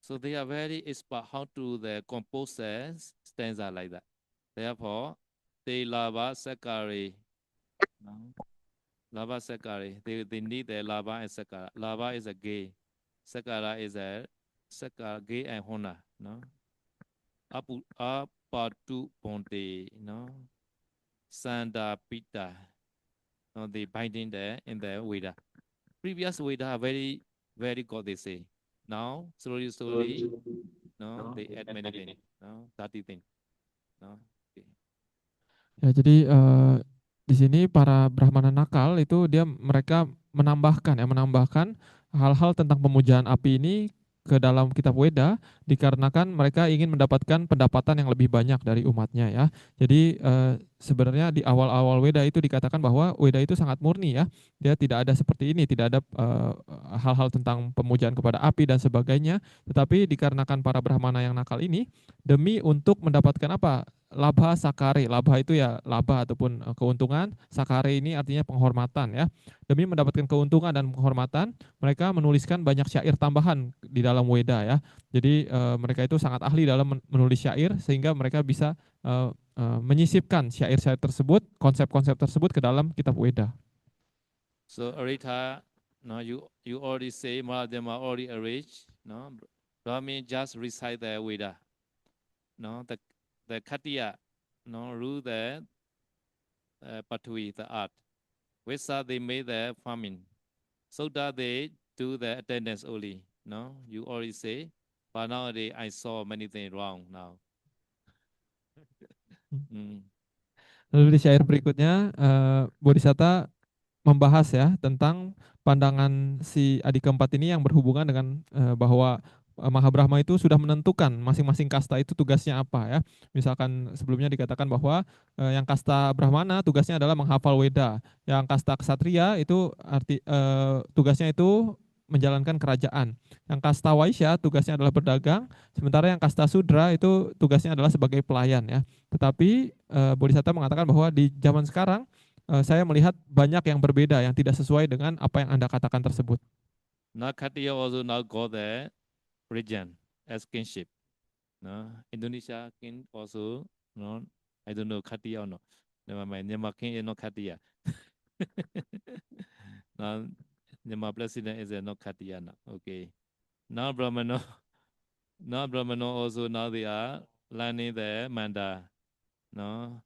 S1: So they are very expert how to the compose stanza like that. Therefore, they lava sakari. Lava sakari. They need the lava and sakara. Lava is a gay. Sakara is a gay and hona. No. Apatu ponte. No. Sanda pita. No, they binding there in the Veda. Previous Veda are very, very good, they say. Now, slowly, no, they add many things. No, 30 things. No. Okay.
S2: Ya, jadi di sini para brahmana nakal itu mereka menambahkan hal-hal tentang pemujaan api ini ke dalam kitab Weda dikarenakan mereka ingin mendapatkan pendapatan yang lebih banyak dari umatnya ya. Jadi sebenarnya di awal-awal Weda itu dikatakan bahwa Weda itu sangat murni ya. Dia tidak ada seperti ini, tidak ada hal-hal tentang pemujaan kepada api dan sebagainya. Tetapi dikarenakan para brahmana yang nakal ini demi untuk mendapatkan apa? Labha sakare. Labha itu ya laba ataupun keuntungan. Sakare ini artinya penghormatan ya. Demi mendapatkan keuntungan dan penghormatan, mereka menuliskan banyak syair tambahan di dalam Weda ya. Jadi mereka itu sangat ahli dalam menulis syair sehingga mereka bisa menyisipkan syair-syair tersebut, konsep-konsep tersebut ke dalam kitab Weda.
S1: So Arita, no, you already say Maladema already arranged. No, Brahmin just recite the Veda. No, the Katiya, no, rule the Patui, the art. Vesa they made the farming. So that they do the attendance only. No, you already say. But nowadays I saw many things wrong now.
S2: Lalu di syair berikutnya Bodhisatta membahas ya tentang pandangan si adik keempat ini yang berhubungan dengan bahwa Mahabrahma itu sudah menentukan masing-masing kasta itu tugasnya apa ya. Misalkan sebelumnya dikatakan bahwa yang kasta Brahmana tugasnya adalah menghafal Weda, yang kasta Ksatria itu tugasnya itu menjalankan kerajaan. Yang kasta Waisya tugasnya adalah berdagang, sementara yang kasta Sudra itu tugasnya adalah sebagai pelayan ya. Tetapi Bodhisatta mengatakan bahwa di zaman sekarang saya melihat banyak yang berbeda yang tidak sesuai dengan apa yang Anda katakan tersebut.
S1: Now Khattiya also now got the region as kingship. No, Indonesia king also, no, I don't know Khattiya or not. Never mind, Myanmar king is not Khattiya. Now Myanmar president is not Khattiya now. Okay. Now Brahmano also now they are learning the manda. No,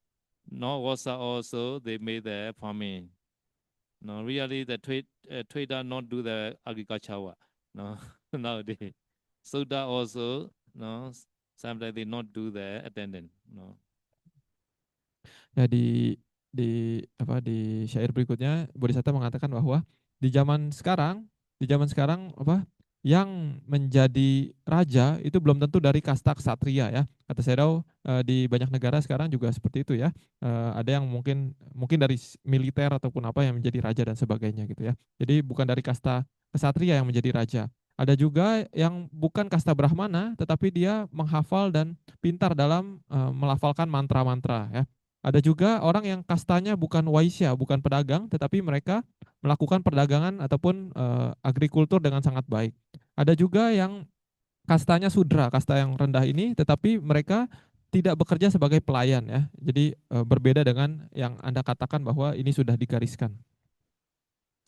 S1: no Wasa also they made the farming. No, really the trader not do the agriculture work. No, nowadays. Sudha also, no, sometimes they not do the attendant. No.
S2: Ya di syair berikutnya Bodhisatta mengatakan bahwa di zaman sekarang yang menjadi raja itu belum tentu dari kasta ksatria ya. Kata Sedao di banyak negara sekarang juga seperti itu ya. Ada yang mungkin dari militer ataupun apa yang menjadi raja dan sebagainya gitu ya. Jadi bukan dari kasta ksatria yang menjadi raja. Ada juga yang bukan kasta Brahmana tetapi dia menghafal dan pintar dalam melafalkan mantra-mantra ya. Ada juga orang yang kastanya bukan waisya, bukan pedagang, tetapi mereka melakukan perdagangan ataupun agrikultur dengan sangat baik. Ada juga yang kastanya sudra, kasta yang rendah ini, tetapi mereka tidak bekerja sebagai pelayan ya. Jadi berbeda dengan yang Anda katakan bahwa ini sudah digariskan.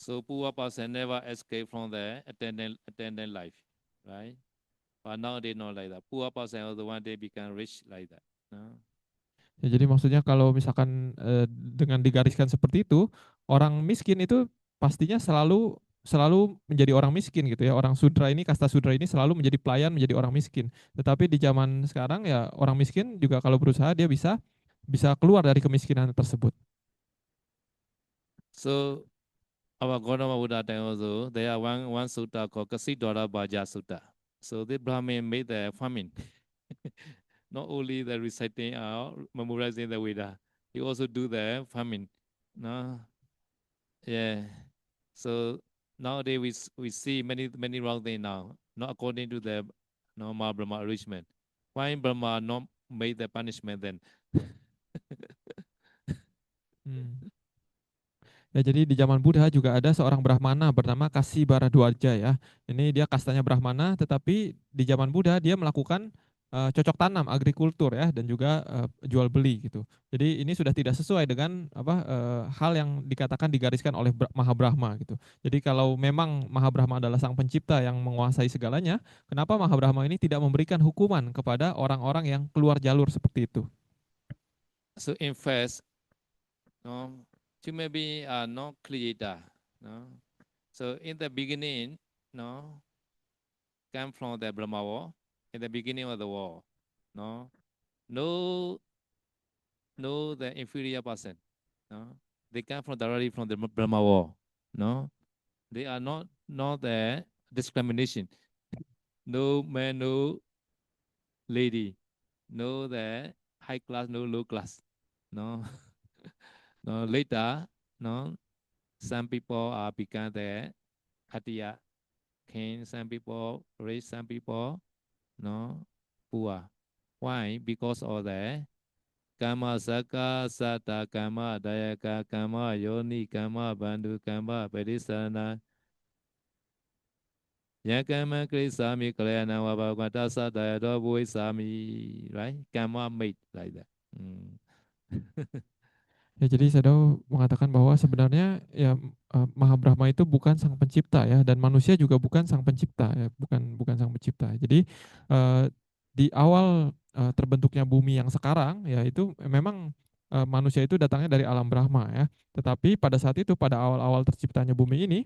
S1: So poor person never escape from the attendant life, right? But now they not like that. Poor person also one day become rich like that. No?
S2: Ya, jadi maksudnya kalau misalkan dengan digariskan seperti itu, orang miskin itu pastinya selalu menjadi orang miskin gitu ya. Orang sudra ini, kasta sudra ini selalu menjadi pelayan, menjadi orang miskin. Tetapi di zaman sekarang ya orang miskin juga kalau berusaha dia bisa keluar dari kemiskinan tersebut.
S1: So our Gautama Buddha time also there are one sutta called Kasidwara Bhaja Sutta. So the Brahmin made the farming. Not only the reciting or memorizing the Veda, he also do the farming. No, yeah. So nowadays we see many wrong things now, not according to the normal Brahma arrangement. Why Brahma not made the punishment then?
S2: Ya, jadi di zaman Buddha juga ada seorang Brahmana bernama Kasi Baradwaja ya. Ini dia kastanya Brahmana, tetapi di zaman Buddha dia melakukan cocok tanam, agrikultur ya, dan juga jual beli gitu. Jadi ini sudah tidak sesuai dengan hal yang dikatakan digariskan oleh Mahabrahma gitu. Jadi kalau memang Mahabrahma adalah sang pencipta yang menguasai segalanya, kenapa Mahabrahma ini tidak memberikan hukuman kepada orang-orang yang keluar jalur seperti itu?
S1: So in fact, you may be no creator. No? So in the beginning, come from the Brahma war. In the beginning of the war, no the inferior person. No, they come from directly from the Brahma war. No, they are not the discrimination. No man, no lady, no the high class, no low class. No, no later, no. Some people are become the Khattiya king. Some people rich. Some people poor. Why? Because of the Kama Saka Sata Kama Dayaka Kama Yoni Kama Bandhu Kama Padisana Yakama Krisami Kalayana Wabhagata Satayado Buisami. Right? Kama made like that.
S2: Ya, jadi Sadao mengatakan bahwa sebenarnya ya Mahabrahma itu bukan sang pencipta ya, dan manusia juga bukan sang pencipta ya, bukan sang pencipta. Jadi di awal terbentuknya bumi yang sekarang ya itu memang manusia itu datangnya dari alam Brahma ya. Tetapi pada saat itu pada awal-awal terciptanya bumi ini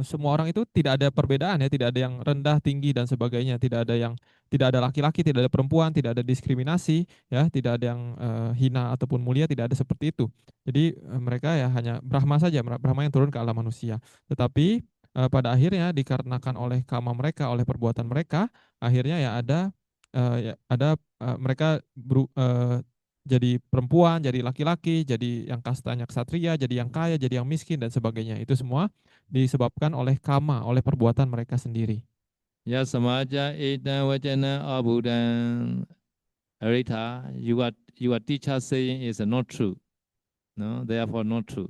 S2: semua orang itu tidak ada perbedaan ya, tidak ada yang rendah, tinggi dan sebagainya, tidak ada laki-laki, tidak ada perempuan, tidak ada diskriminasi ya, tidak ada yang hina ataupun mulia, tidak ada seperti itu. Jadi mereka ya hanya Brahma saja, Brahma yang turun ke alam manusia. Tetapi pada akhirnya dikarenakan oleh karma mereka, oleh perbuatan mereka, akhirnya ya mereka jadi perempuan, jadi laki-laki, jadi yang kastanya ksatria, jadi yang kaya, jadi yang miskin dan sebagainya. Itu semua disebabkan oleh kama, oleh perbuatan mereka sendiri.
S1: Ya samaja etan vajana abudan. Arita, your teacher saying is not true. No, therefore not true.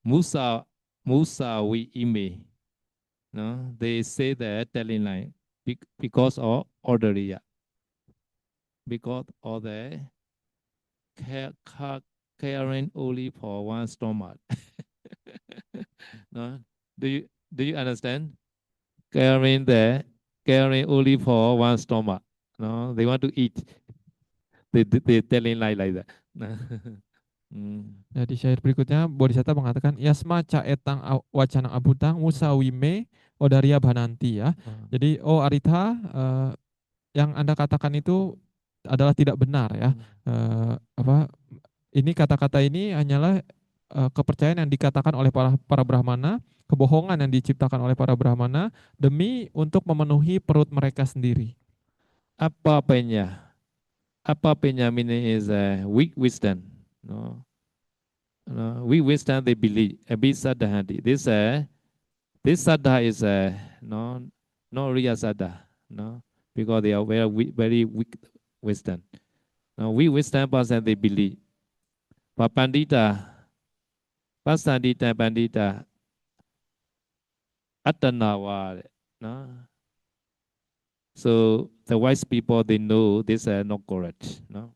S1: Musa we ime. No, they say that telling line because of orderia. Because of the caring only for one stomach. No, do you understand? Caring only for one stomach. No, they want to eat. They telling like that.
S2: Ya, di syair berikutnya Bodhisatta mengatakan yasma ca etang wacana abutang musawime odaria bananti ya. Jadi Arita, yang Anda katakan itu adalah tidak benar ya. Ini kata-kata ini hanyalah kepercayaan yang dikatakan oleh para brahmana, kebohongan yang diciptakan oleh para brahmana demi untuk memenuhi perut mereka sendiri.
S1: Apa penya meaning is weak wisdom. No, weak wisdom they believe. Abhisadahati. This saddha is no, not real saddha. No, because they are very weak wisdom. Now, weak wisdom person they believe. But Pasandita Pandita, Attanawa. No? So the wise people they know this is not correct. No?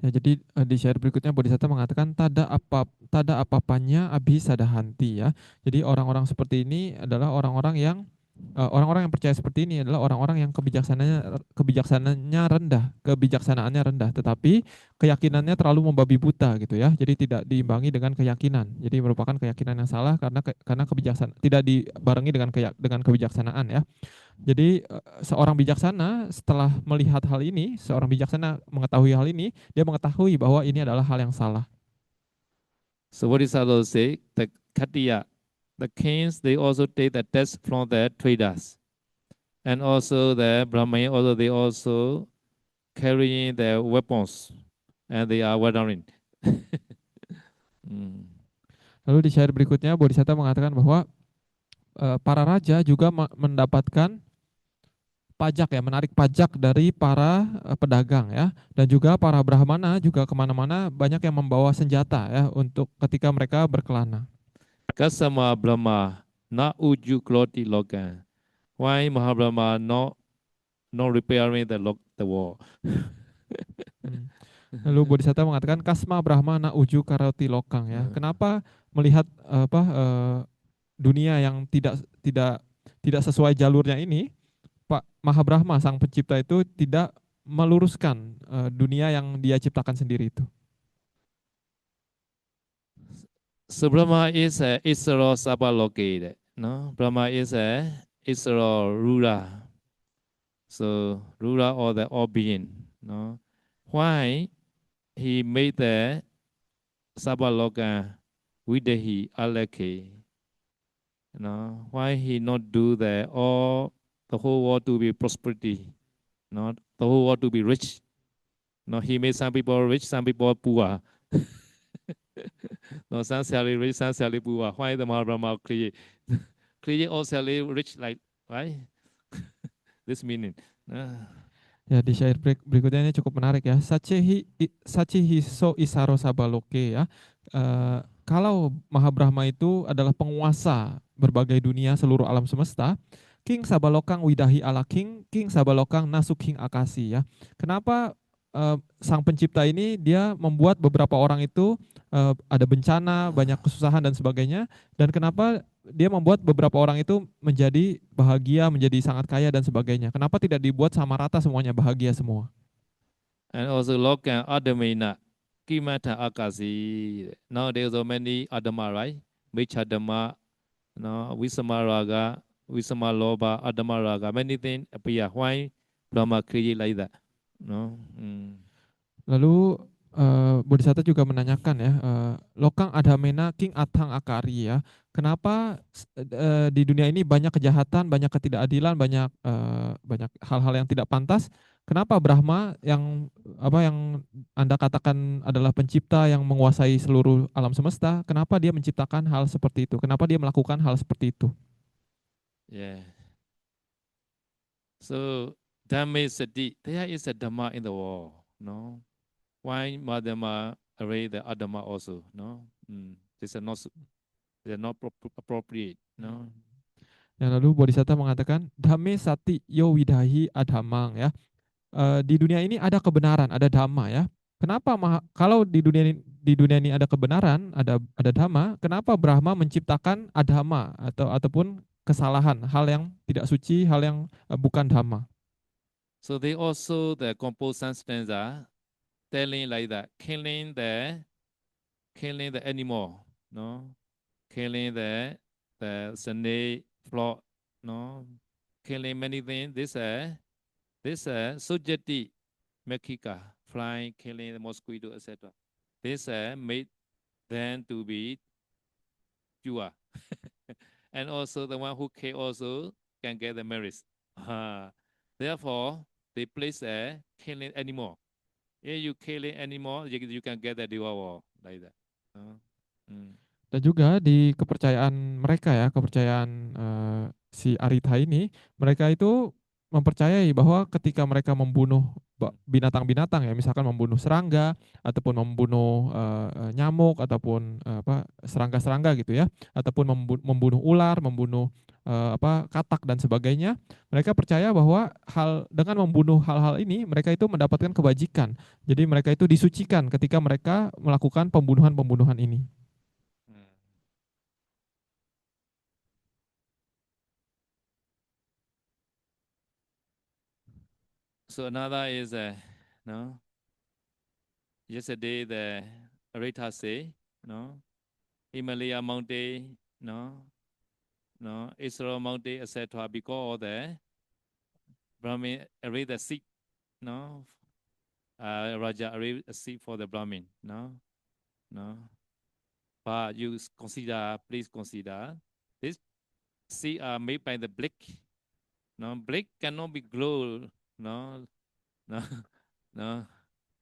S2: Ya, jadi di syair berikutnya Bodhisatta mengatakan tada apa-apanya abhisadahanti ya. Jadi orang-orang seperti ini adalah orang-orang yang percaya seperti ini adalah orang-orang yang kebijaksanaannya rendah, tetapi keyakinannya terlalu membabi buta gitu ya. Jadi tidak diimbangi dengan keyakinan. Jadi merupakan keyakinan yang salah karena kebijaksanaan tidak dibarengi dengan kebijaksanaan ya. Jadi seorang bijaksana setelah melihat hal ini, seorang bijaksana mengetahui hal ini, dia mengetahui bahwa ini adalah hal yang salah.
S1: So what is Allah say? The Katiya, the kings, they also take the tax from the traders. And also the Brahmins, also they also carrying their weapons and they are weathering.
S2: Lalu di syair berikutnya Bodhisatta mengatakan bahwa para raja juga mendapatkan pajak ya, menarik pajak dari para pedagang ya, dan juga para brahmana juga kemana-mana banyak yang membawa senjata ya untuk ketika mereka berkelana.
S1: Kasama Brahma na uju kloti logan. Why Mahabrahma not repairing the wall?
S2: Lalu Bodhisatta mengatakan kasma Brahma na uju karoti lokang ya. Kenapa melihat dunia yang tidak sesuai jalurnya ini, Pak Mahabrahma sang pencipta itu tidak meluruskan dunia yang dia ciptakan sendiri itu.
S1: So Brahma is Isaro Sabaloke. No, Brahma is Isaro ruler. So ruler of the all being. No, why he made the Sabaloka Videhi Alake? No, why he not do the whole world to be prosperity, not the whole world to be rich? No, he made some people rich, some people poor. No, some slightly rich, some slightly poor. Why the Mahabrahma create all slightly rich, like right? This meaning.
S2: Ya, di syair berikutnya ini cukup menarik ya. Sachihi so isaro sabaloke ya. Kalau Mahabrahma itu adalah penguasa berbagai dunia seluruh alam semesta, King Sabalokang Widahi ala King Sabalokang Nasuk King Akasi ya. Kenapa sang pencipta ini dia membuat beberapa orang itu ada bencana, banyak kesusahan dan sebagainya, dan kenapa dia membuat beberapa orang itu menjadi bahagia, menjadi sangat kaya dan sebagainya. Kenapa tidak dibuat sama rata semuanya bahagia semua?
S1: And also Lokan Adamina Kimata Akasi. Now there's so many Adama, right? Mecha Dhamma, no, Visama Raga, Visama Loba, Adama Raga, many things appear. Why Brahma create like that? No.
S2: Lalu Bodhisatta juga menanyakan ya, Lokang Adhamena King Athang Akari ya, kenapa di dunia ini banyak kejahatan, banyak ketidakadilan, banyak hal-hal yang tidak pantas? Kenapa Brahma yang Anda katakan adalah pencipta yang menguasai seluruh alam semesta, kenapa dia menciptakan hal seperti itu? Kenapa dia melakukan hal seperti itu?
S1: Yeah. So Dhamma Sati, there is a Dhamma in the world. No. Why Madhyama array the Adama also? No. This is not appropriate. No.
S2: Ya, lalu Bodhisatta mengatakan Dhamme Sati Yo Widahi Adhamang ya. Di dunia ini ada kebenaran, ada dhamma ya. Kenapa kalau di dunia ini ada kebenaran, ada dhamma, kenapa Brahma menciptakan adhamma ataupun kesalahan, hal yang tidak suci, hal yang bukan dhamma?
S1: So they also the compose some stanza telling like that, killing the animal, no, killing the snake, frog, no, killing many things. This sujati mekika, flying, killing the mosquito, etc. This made them to be pure, and also the one who kill also can get the merit. Therefore, they place a killing animal. If you kill animal, you can get the reward like that.
S2: Dan juga di kepercayaan mereka ya, kepercayaan si Aritha ini, mereka itu mempercayai bahwa ketika mereka membunuh binatang-binatang ya, misalkan membunuh serangga ataupun membunuh nyamuk ataupun serangga-serangga gitu ya, ataupun membunuh ular, membunuh katak dan sebagainya, mereka percaya bahwa dengan membunuh hal-hal ini mereka itu mendapatkan kebajikan. Jadi mereka itu disucikan ketika mereka melakukan pembunuhan-pembunuhan ini.
S1: So another is no. Yesterday the Arita say no, Himalaya mountain no, Israel mountain etc. Because the Brahmin array the seat no, Raja array a seat for the Brahmin no. But you please consider this seat are made by the brick. No, brick cannot be glowed. No.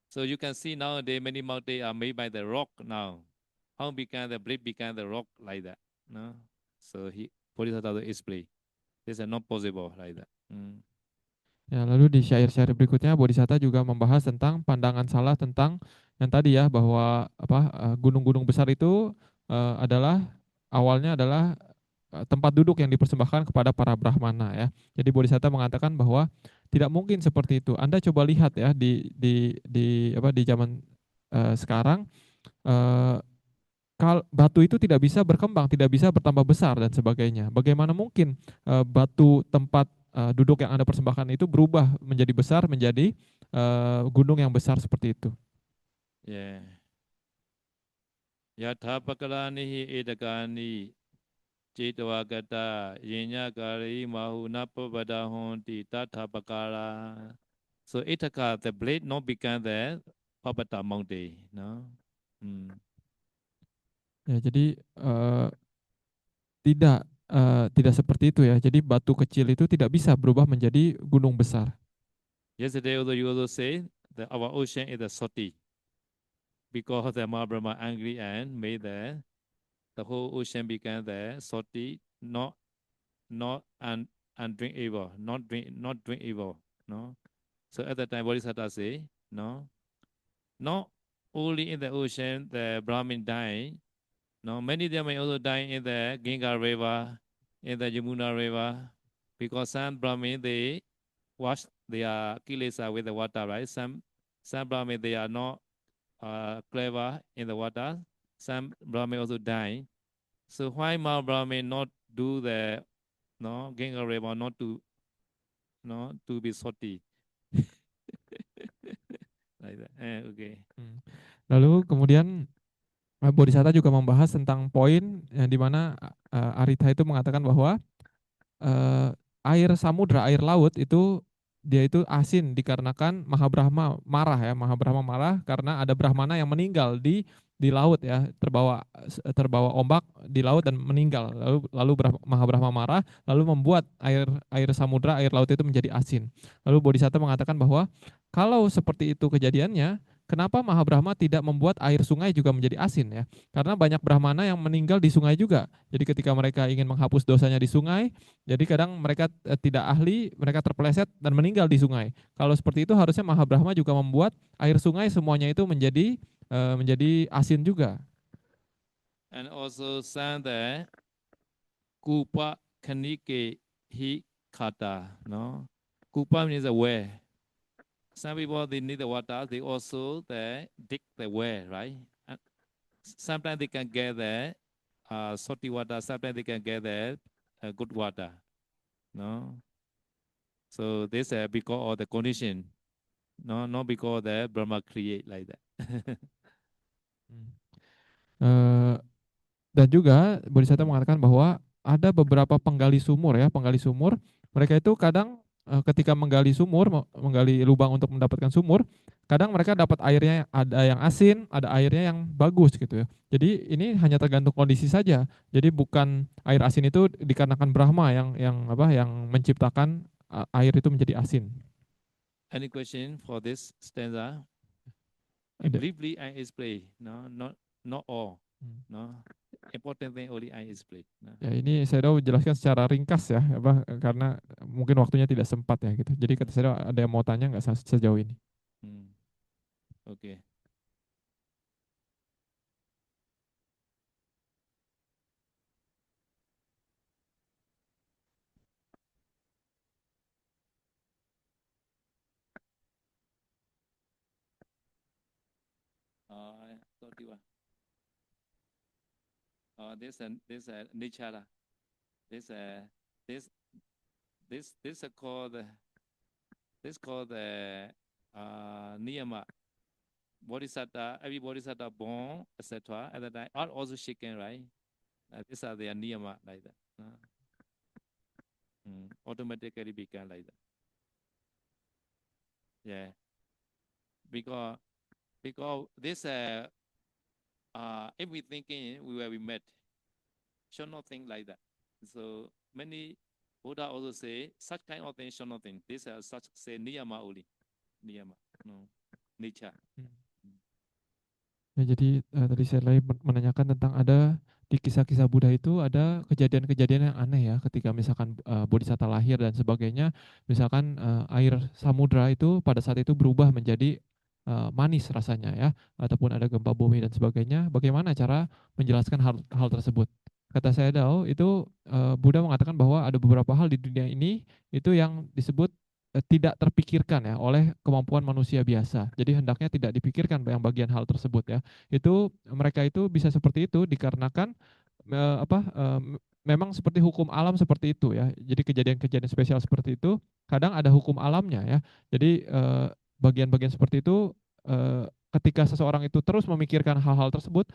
S1: So you can see nowadays many mountains are made by the rock now. How become the brick become the rock like that? No. So Bodhisattva explain. This is not possible like that.
S2: Ya, lalu di syair-syair berikutnya Bodhisatta juga membahas tentang pandangan salah tentang yang tadi ya, bahwa gunung-gunung besar itu awalnya adalah tempat duduk yang dipersembahkan kepada para brahmana ya. Jadi Bodhisatta mengatakan bahwa tidak mungkin seperti itu. Anda coba lihat ya di zaman sekarang batu itu tidak bisa berkembang, tidak bisa bertambah besar dan sebagainya. Bagaimana mungkin batu tempat duduk yang Anda persembahkan itu berubah menjadi besar, menjadi gunung yang besar seperti itu?
S1: Yeah. Yatha pakalanihi edakani Cetawagata Yenya Kari Mahunapa Badahonti Tatha Pakara. So Itaka, the blade not become the Papata mountain. No?
S2: Ya, jadi tidak seperti itu ya. Jadi batu kecil itu tidak bisa berubah menjadi gunung besar.
S1: Yesterday also you also say that our ocean is a salty because the Mahabrahma angry and made the whole ocean become the salty, not undrinkable, not drinkable. No. So at that time Bodhisattva say no, not only in the ocean the Brahmin die. No, many of them may also die in the Ganga River, in the Yamuna River, because some Brahmin they wash their kilesa with the water, right? Some Brahmin they are not clever in the water. Some Brahmin also die. So why more Brahmin not do the Ganga River not to be salty? Like that. Okay.
S2: Lalu kemudian Bodhisatta juga membahas tentang poin yang dimana Aritha itu mengatakan bahwa eh, air samudra, air laut itu dia itu asin dikarenakan Mahabrahma marah ya, Mahabrahma marah karena ada Brahmana yang meninggal di laut ya, terbawa ombak di laut dan meninggal. Lalu Mahabrahma marah, lalu membuat air samudra, air laut itu menjadi asin. Lalu Bodhisatta mengatakan bahwa kalau seperti itu kejadiannya, kenapa Mahabrahma tidak membuat air sungai juga menjadi asin ya? Karena banyak Brahmana yang meninggal di sungai juga. Jadi ketika mereka ingin menghapus dosanya di sungai, jadi kadang mereka tidak ahli, mereka terpeleset dan meninggal di sungai. Kalau seperti itu harusnya Mahabrahma juga membuat air sungai semuanya itu menjadi asin juga.
S1: And also Sanda Kupa Kanike Hi Kata, no? Kupa means a well. Some people they need the water, they also dig the well, right? And sometimes they can get the salty water, sometimes they can get the good water, no? So this because of the condition, no, not because the Brahma create like that.
S2: Eh, Dan juga Bodhisatta mengatakan bahwa ada beberapa penggali sumur ya, penggali sumur. Mereka itu kadang ketika menggali sumur, menggali lubang untuk mendapatkan sumur, kadang mereka dapat airnya ada yang asin, ada airnya yang bagus gitu ya. Jadi ini hanya tergantung kondisi saja. Jadi bukan air asin itu dikarenakan Brahma yang menciptakan air itu menjadi asin.
S1: Any question for this stanza?
S2: Ada.
S1: Briefly I explain, no, not all, no. Important thing only I explain. No.
S2: Ya ini saya jelaskan secara ringkas ya, karena mungkin waktunya tidak sempat ya gitu. Jadi kata saya ada yang mau tanya nggak sejauh ini?
S1: Okay. This Nichara. This called niyama. Bodhisatta, every bodhisatta born, etc. At that time, are also shaken, right? These are their niyama like that. Automatically become like that. Yeah. Because this if we thinking we will be met, should not think like that. So many Buddha also say such kind of thing should not think. This such say niyama only. Niyama, no, nature.
S2: Ya, jadi tadi saya lagi menanyakan tentang ada di kisah-kisah Buddha itu ada kejadian-kejadian yang aneh ya, ketika misalkan Bodhisatta lahir dan sebagainya, misalkan air samudra itu pada saat itu berubah menjadi manis rasanya ya, ataupun ada gempa bumi dan sebagainya. Bagaimana cara menjelaskan hal tersebut? Kata saya Dao, itu Buddha mengatakan bahwa ada beberapa hal di dunia ini itu yang disebut tidak terpikirkan ya oleh kemampuan manusia biasa. Jadi hendaknya tidak dipikirkan yang bagian hal tersebut ya. Itu mereka itu bisa seperti itu dikarenakan memang seperti hukum alam seperti itu ya. Jadi kejadian-kejadian spesial seperti itu kadang ada hukum alamnya ya. Jadi bagian-bagian seperti itu ketika seseorang itu terus memikirkan hal-hal tersebut,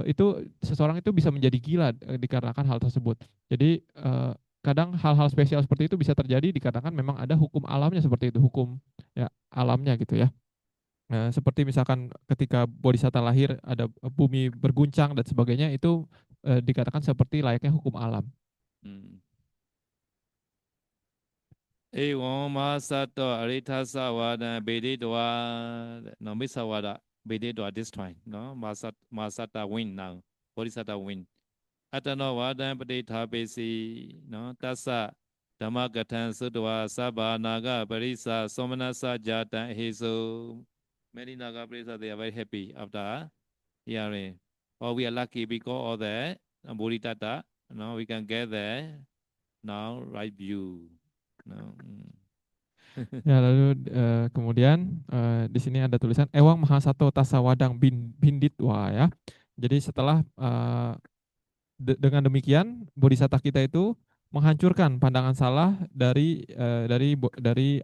S2: itu seseorang itu bisa menjadi gila dikarenakan hal tersebut. Jadi kadang hal-hal spesial seperti itu bisa terjadi dikarenakan memang ada hukum alamnya seperti itu, hukum ya alamnya gitu ya. Seperti misalkan ketika Bodhisatta lahir ada bumi berguncang dan sebagainya, itu dikatakan seperti layaknya hukum alam.
S1: Ewa masato aritasa wada bedi doa no misawada bedi doa this time no masata win now Bodhisatta win. Atano wadan paditha besi no tassa dhamma gatan sudwa sabba naga parisa somanasa jatan heso. Many naga parisa they are very happy after hearing. Oh, we are lucky because of that Bodhisatta. Now we can get there now right view. No.
S2: Ya lalu kemudian di sini ada tulisan Ewang Mahasato Tasawadang Binditwa ya. Jadi setelah dengan demikian Bodhisatta kita itu menghancurkan pandangan salah dari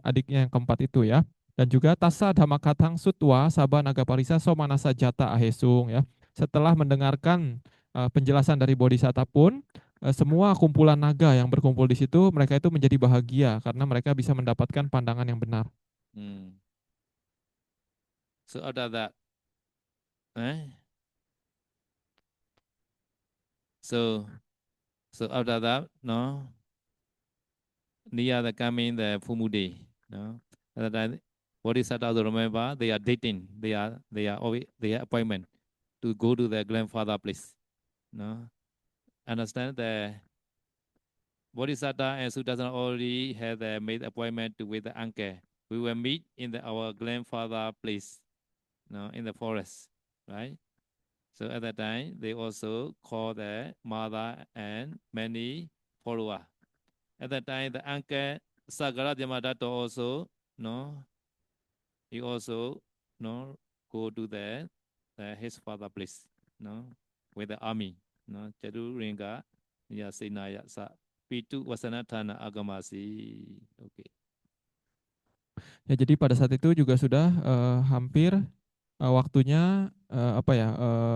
S2: adiknya yang keempat itu ya. Dan juga tasa dhamakatang sutwa sabah naga parisa somanasa jata ahesung ya. setelah mendengarkan penjelasan dari Bodhisatta pun, semua kumpulan naga yang berkumpul di situ, mereka itu menjadi bahagia karena mereka bisa mendapatkan pandangan yang benar.
S1: So after that, so after that, no, near the coming the Fumu day, no, at that time, Bodhisatta also remember they are dating, they are always their appointment to go to their grandfather place, no, understand the Bodhisatta and Sudarsana already had made appointment with the uncle. We will meet in our grandfather place, no, in the forest, right? So at that time, they also call the mother and many followers. At that time, the uncle Sagara Jamadatta also, no, he also, no, go to his father place, no, with the army, no, Chadu Ringa, ya Sinaya sa Pitu Wasanatana Agamasi. Okay.
S2: Ya, jadi pada saat itu juga sudah hampir waktunya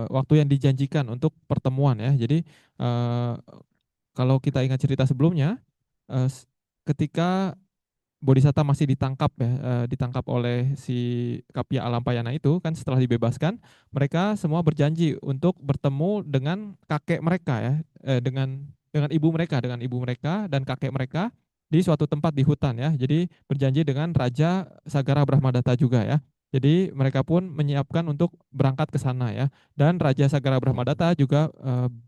S2: waktu yang dijanjikan untuk pertemuan ya. Jadi kalau kita ingat cerita sebelumnya, ketika Bodhisatta masih ditangkap ya, ditangkap oleh si Kapya Alampayana itu kan, setelah dibebaskan, mereka semua berjanji untuk bertemu dengan kakek mereka ya, dengan ibu mereka dan kakek mereka di suatu tempat di hutan ya. Jadi berjanji dengan Raja Sagara Brahmadatta juga ya. Jadi mereka pun menyiapkan untuk berangkat ke sana ya. Dan Raja Sagara Brahmadatta juga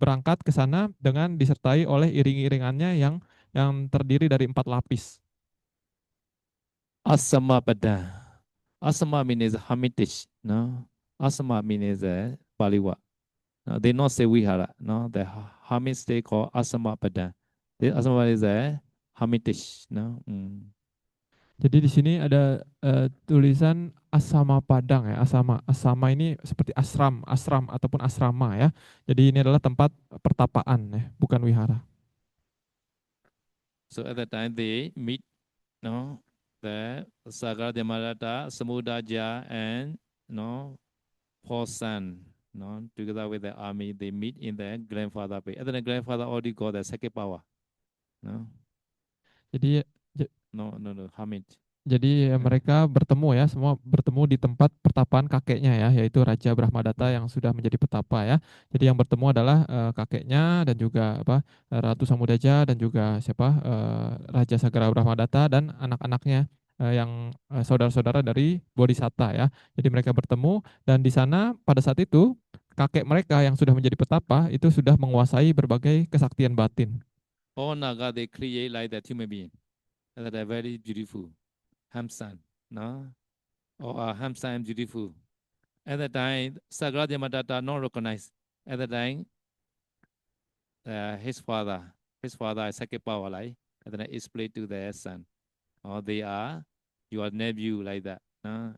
S2: berangkat ke sana dengan disertai oleh iring-iringannya yang terdiri dari 4 lapis.
S1: Asama pada. Asama means hermitage, no. Asama means Paliwa. No, they not say Vihara, no. The hermits they call Asama pada. The Asama is a hermitage, no.
S2: Jadi di sini ada tulisan asama padang ya, asama ini seperti asram ataupun asrama ya. Jadi ini adalah tempat pertapaan ya, bukan wihara.
S1: So at that time they meet, no, the Sagara Jamadatta, Samudaja, and no, four son, no, together with the army, they meet in the grandfather place. And then the grandfather already got the second power, no.
S2: Jadi
S1: no, hermit.
S2: Jadi mereka bertemu ya, semua bertemu di tempat pertapaan kakeknya ya, yaitu Raja Brahmadatta yang sudah menjadi petapa ya. Jadi yang bertemu adalah kakeknya dan juga Ratu Samudaja dan juga Raja Sagara Brahmadatta dan anak-anaknya yang saudara-saudara dari Bodhisatta ya. Jadi mereka bertemu dan di sana pada saat itu kakek mereka yang sudah menjadi petapa itu sudah menguasai berbagai kesaktian batin.
S1: All naga they create like that human being, that are very beautiful. Handsome, no? Or handsome and beautiful. At the time, Sagara Jamadatta not recognized. At the time, his father is second power, like, and then explain to their son, or they are your nephew, like that. No?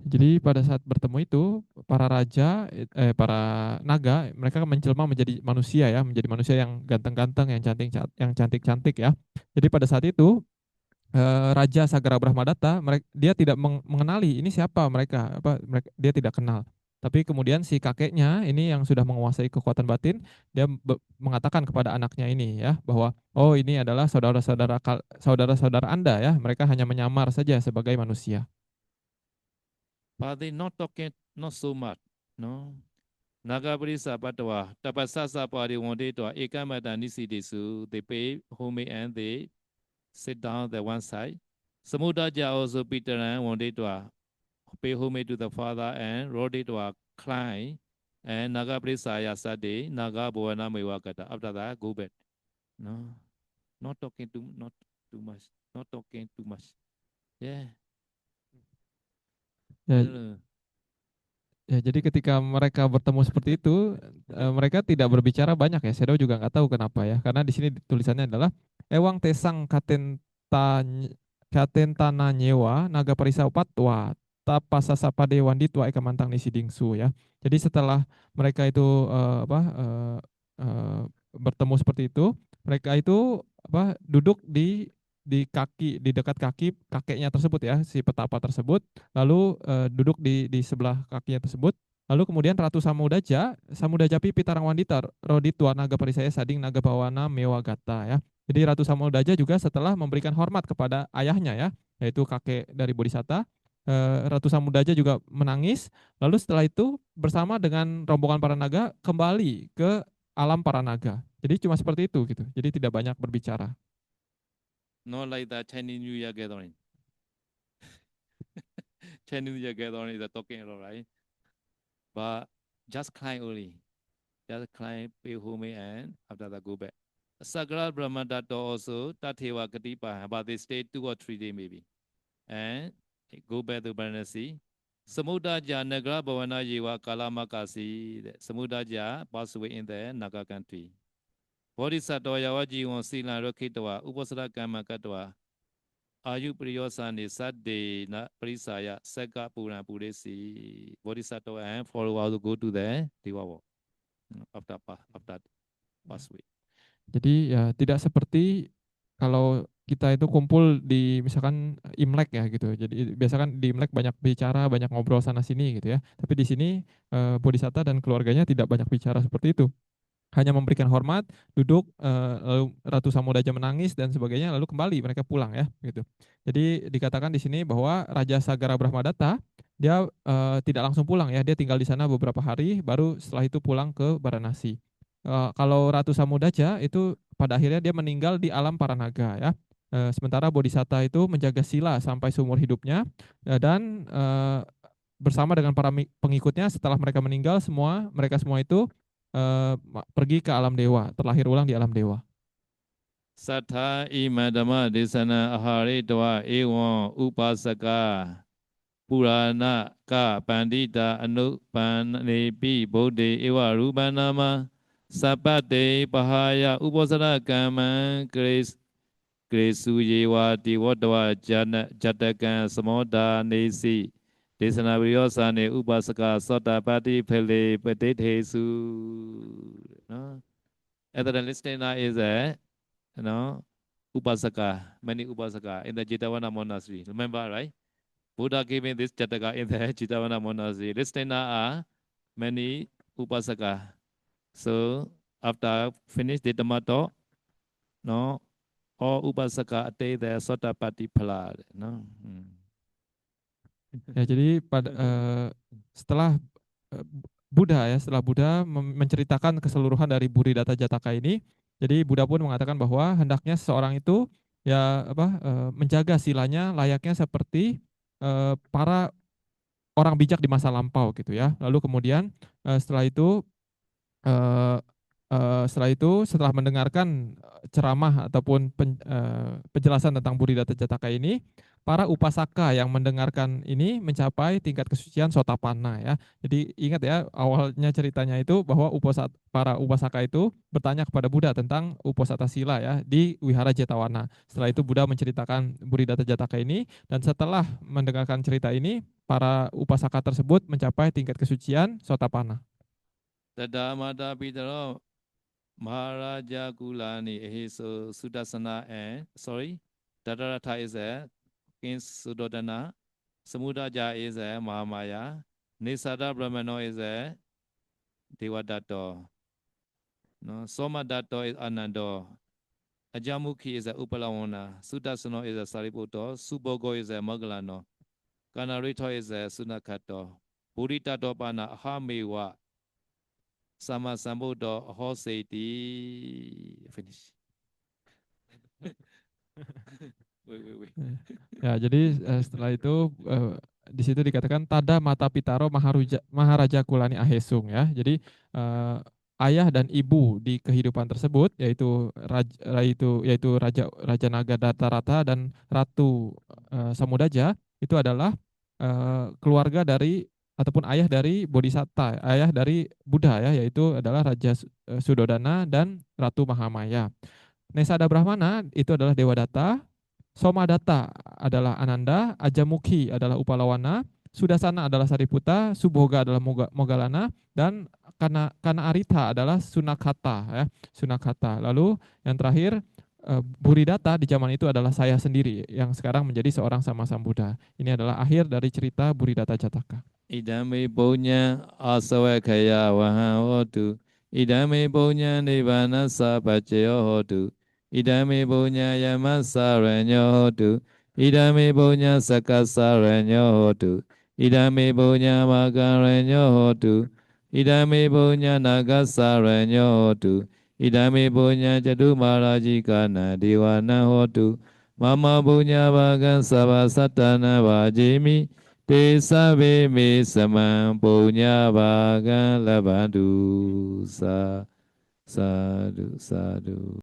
S2: Jadi pada saat bertemu itu para raja, para naga, mereka menjelma menjadi manusia ya, menjadi manusia yang ganteng-ganteng, yang cantik-cantik ya. Jadi pada saat itu Raja Sagara Brahmadatta, dia tidak mengenali ini siapa mereka, dia tidak kenal. Tapi kemudian si kakeknya ini yang sudah menguasai kekuatan batin, dia mengatakan kepada anaknya ini ya, bahwa oh ini adalah saudara-saudara Anda ya, mereka hanya menyamar saja sebagai manusia.
S1: But they not talking not so much, no. Nagabrisa Patwa, Tapasasa Pari wanted to Ekamata Nisi Desu, they pay home and they sit down the one side. Samudaja also Peter and wanted to pay homage to the father and wrote it to a client. And Naga Prisaya Sade, Naga Boana Mewakata. After that, go back. No, not talking too much. Not talking too much. Yeah.
S2: Ya, jadi ketika mereka bertemu seperti itu, mereka tidak berbicara banyak ya. Shadow juga nggak tahu kenapa ya. Karena di sini tulisannya adalah Ewang Tesang Katentana Nyewa Naga Parisa Upatwa Tapasasapa Dewanditwa Eka Mantang Nisi Dingsu ya. Jadi setelah mereka itu bertemu seperti itu, mereka itu duduk di dekat kaki kakeknya tersebut ya, si petapa tersebut, lalu duduk di sebelah kakinya tersebut, Lalu kemudian Ratu Samudajapi Pitarang Wandita, Roditwa Naga Parisaya Sading Naga Bawana Mewagata ya. Jadi Ratu Samudaja juga setelah memberikan hormat kepada ayahnya ya, yaitu kakek dari Bodhisatta, Ratu Samudaja juga menangis. Lalu setelah itu bersama dengan rombongan para naga kembali ke alam para naga. Jadi cuma seperti itu gitu. Jadi tidak banyak berbicara.
S1: Not like the Chinese New Year gathering. Chinese New Year gathering is talking a lot, right? But just climb only. Just climb, pay homage, and after that go back. Sakara Brahmadatta also, Tatewa Katipa, but they stay 2 or 3 days maybe. And go back to Varanasi. Samudaja Nagra Bhavana Yewa Kalamakasi. Samudaja passed away in the Naga country. Bodhisattva Yavaji on Sila Rokitwa, Upasara Kamakatwa, Ayu Priyosani Sadde Na Prisaya, Saka Pura Puresi, Bodhisattva and followers to go to the Dewa after pass away.
S2: Jadi ya tidak seperti kalau kita itu kumpul di misalkan Imlek ya gitu. Jadi biasa kan di Imlek banyak bicara, banyak ngobrol sana sini gitu ya. Tapi di sini Bodhisatta dan keluarganya tidak banyak bicara seperti itu. Hanya memberikan hormat, duduk, lalu Ratu Samudaja menangis dan sebagainya, lalu kembali mereka pulang ya gitu. Jadi dikatakan di sini bahwa Raja Sagara Brahmadatta dia tidak langsung pulang ya, dia tinggal di sana beberapa hari, baru setelah itu pulang ke Varanasi. Kalau Ratu Samudaja itu pada akhirnya dia meninggal di alam para naga ya. Sementara Bodhisatta itu menjaga sila sampai seumur hidupnya dan bersama dengan para pengikutnya setelah mereka meninggal mereka semua itu pergi ke alam dewa, terlahir ulang di alam dewa.
S1: Satha imadama desana ahare dwa ewan upasaka purana ka pandita anupanepi bodhe ewa rupanama sapate pahaya upasara kaman kresu yewa diwadwa jatakan samoda nesi desana viyosane upasaka sotapati phele patethesu. And the listener is a Upasaka, many Upasaka in the Jitavana monastery. Remember, right? Buddha giving this Jataka in the Jitavana monastery. Listener are many Upasaka. So after finish the Dhamma talk, all Upasaka attain the Sotapati Phala.
S2: Ya, jadi setelah setelah Buddha menceritakan keseluruhan dari Buddhidata Jataka ini, jadi Buddha pun mengatakan bahwa hendaknya seseorang itu ya menjaga silanya layaknya seperti para orang bijak di masa lampau gitu ya. Lalu kemudian setelah itu setelah mendengarkan ceramah ataupun penjelasan tentang Buddhidata Jataka ini, para upasaka yang mendengarkan ini mencapai tingkat kesucian Sotapanna ya. Jadi ingat ya, awalnya ceritanya itu bahwa para upasaka itu bertanya kepada Buddha tentang Uposatha Sila ya di Wihara Jetawana. Setelah itu Buddha menceritakan Buddhidata Jataka ini, dan setelah mendengarkan cerita ini, para upasaka tersebut mencapai tingkat kesucian Sotapanna.
S1: Tadamata Pitaro Maharaja Kulani so Sudasana and Dadarata is a King Sudodana, Samudaja is a Mahamaya, Nisada Brahmano is a Devadatta, Somadatta is Anando, Ajamukhi is a Upalawana, Sudasano is a Sariputta, Subogo is a Magalano, Kanarito is a Sunakato, Buddhitato Pana Ahamewa, Sama Sambuddha Hoseti. Finish. Wait.
S2: Ya, jadi setelah itu di situ dikatakan Tada Mata Pitaro Maharaja Kulani Ahesung ya. Jadi ayah dan ibu di kehidupan tersebut yaitu Raja Naga Datarata dan Ratu Samudaja itu adalah keluarga dari ataupun ayah dari Bodhisatta, ayah dari Buddha ya, yaitu adalah Raja Sudodana dan Ratu Mahamaya. Nesada Brahmana itu adalah Dewadatta, Somadatta adalah Ananda, Ajamukhi adalah Upalawana, Sudasana adalah Sariputta, Subhoga adalah Moggallana, dan Kana Arita adalah Sunakata ya, Sunakata. Lalu yang terakhir Buridata di zaman itu adalah saya sendiri yang sekarang menjadi seorang sama Sambuddha. Ini adalah akhir dari cerita Buridata Jataka.
S1: Idame punya asawakaya wahan hotu. Idame punya nibbana sapacayo hotu. Idame punya yamasa renyo hotu. Idame punya sakasa renyo hotu. Idame punya maga renyo hotu. Idame punya nagasa renyo hotu. Idame punya jadu marajikana diwana hotu. Mama punya bagan sabasatana wajimi. Desa me samang punya bagan labandu sa sadu sadu.